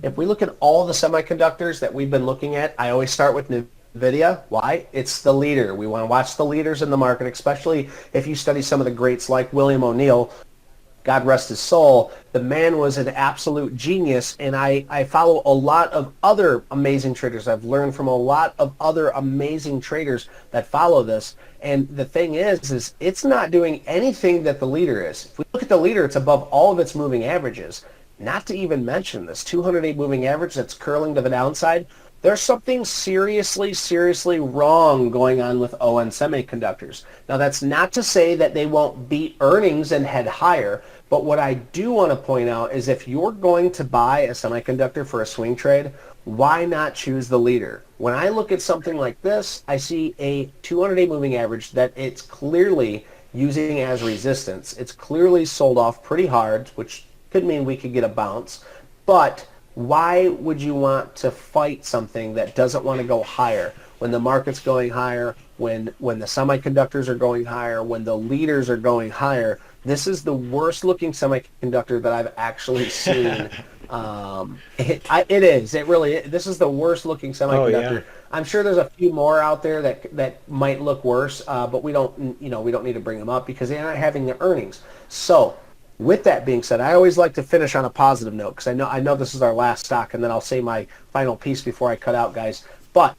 if we look at all the semiconductors that we've been looking at, I always start with NVIDIA. Why? It's the leader. We want to watch the leaders in the market, especially if you study some of the greats like William O'Neill. God rest his soul. The man was an absolute genius, and I follow a lot of other amazing traders. I've learned from a lot of other amazing traders that follow this. And the thing is it's not doing anything that the leader is. If we look at the leader, it's above all of its moving averages. Not to even mention this 208 moving average that's curling to the downside. There's something seriously wrong going on with ON Semiconductors. Now, that's not to say that they won't beat earnings and head higher, But what I do want to point out is if you're going to buy a semiconductor for a swing trade, why not choose the leader? When I look at something like this, I see a 200-day moving average that it's clearly using as resistance. It's clearly sold off pretty hard, which could mean we could get a bounce. But why would you want to fight something that doesn't want to go higher? When the market's going higher, when the semiconductors are going higher, when the leaders are going higher, this is the worst looking semiconductor that I've actually seen. It is. It really is. This is the worst looking semiconductor. Oh, yeah. I'm sure there's a few more out there that might look worse, but we don't need to bring them up because they're not having the earnings. So with that being said, I always like to finish on a positive note because I know this is our last stock, and then I'll say my final piece before I cut out, guys. But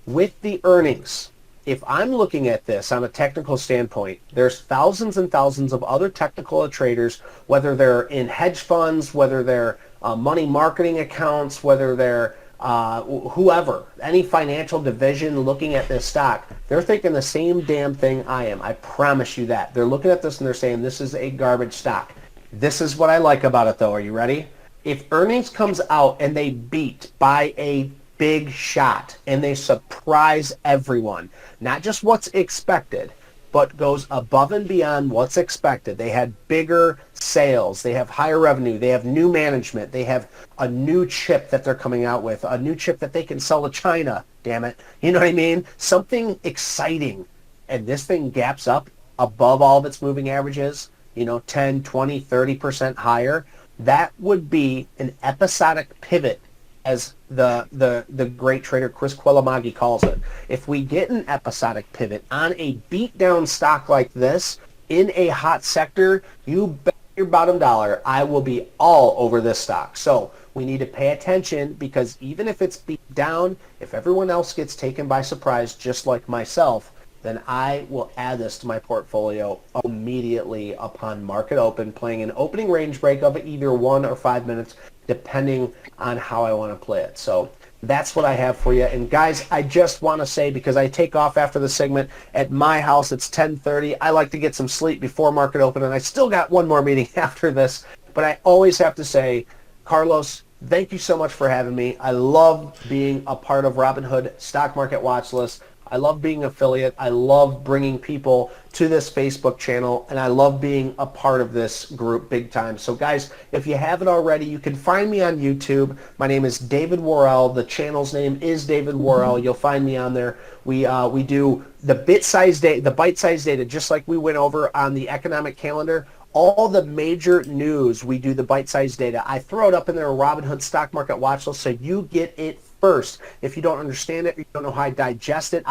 with the earnings, if I'm looking at this on a technical standpoint, there's thousands and thousands of other technical traders, whether they're in hedge funds, whether they're money marketing accounts, whether they're whoever, any financial division looking at this stock, they're thinking the same damn thing I am. I promise you that. They're looking at this and they're saying this is a garbage stock. This is what I like about it though. Are you ready? If earnings comes out and they beat by a big shot and they surprise everyone, not just what's expected, but goes above and beyond what's expected. They had bigger sales, they have higher revenue, they have new management, they have a new chip that they're coming out with, a new chip that they can sell to China, damn it. You know what I mean? Something exciting. And this thing gaps up above all of its moving averages, 10, 20, 30% higher. That would be an episodic pivot, as the great trader Chris Quelamagi calls it. If we get an episodic pivot on a beat down stock like this in a hot sector, you bet your bottom dollar I will be all over this stock. So we need to pay attention because even if it's beat down, if everyone else gets taken by surprise just like myself, then I will add this to my portfolio immediately upon market open, playing an opening range break of either 1 or 5 minutes, depending on how I want to play it. So that's what I have for you. And guys, I just want to say, because I take off after the segment, at my house it's 10:30. I like to get some sleep before market open, and I still got one more meeting after this. But I always have to say, Carlos, thank you so much for having me. I love being a part of Robinhood Stock Market Watchlist. I love being an affiliate. I love bringing people to this Facebook channel, and I love being a part of this group big time. So guys, if you haven't already, you can find me on YouTube. My name is David Worrell. The channel's name is David Worrell. You'll find me on there. We do the bite-sized data, just like we went over on the economic calendar. All the major news, we do the bite-sized data. I throw it up in there, Robinhood Stock Market Watchlist, so you get it first. If you don't understand it, you don't know how I digest it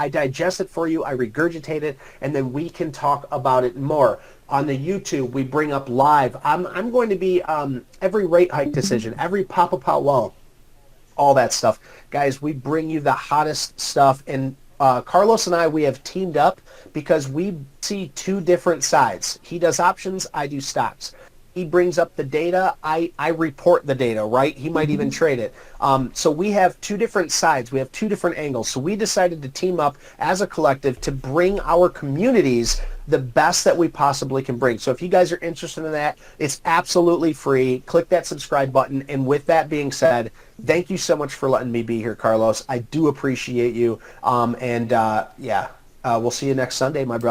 for you, I regurgitate it, and then we can talk about it more. On the YouTube, we bring up live. I'm going to be every rate hike decision, every pop-up wall, all that stuff. Guys, we bring you the hottest stuff, and Carlos and I, we have teamed up because we see two different sides. He does options, I do stocks. He brings up the data, I report the data, right? He might even trade it. So we have two different sides. We have two different angles. So we decided to team up as a collective to bring our communities the best that we possibly can bring. So if you guys are interested in that, it's absolutely free. Click that subscribe button. And with that being said, thank you so much for letting me be here, Carlos. I do appreciate you. We'll see you next Sunday, my brother.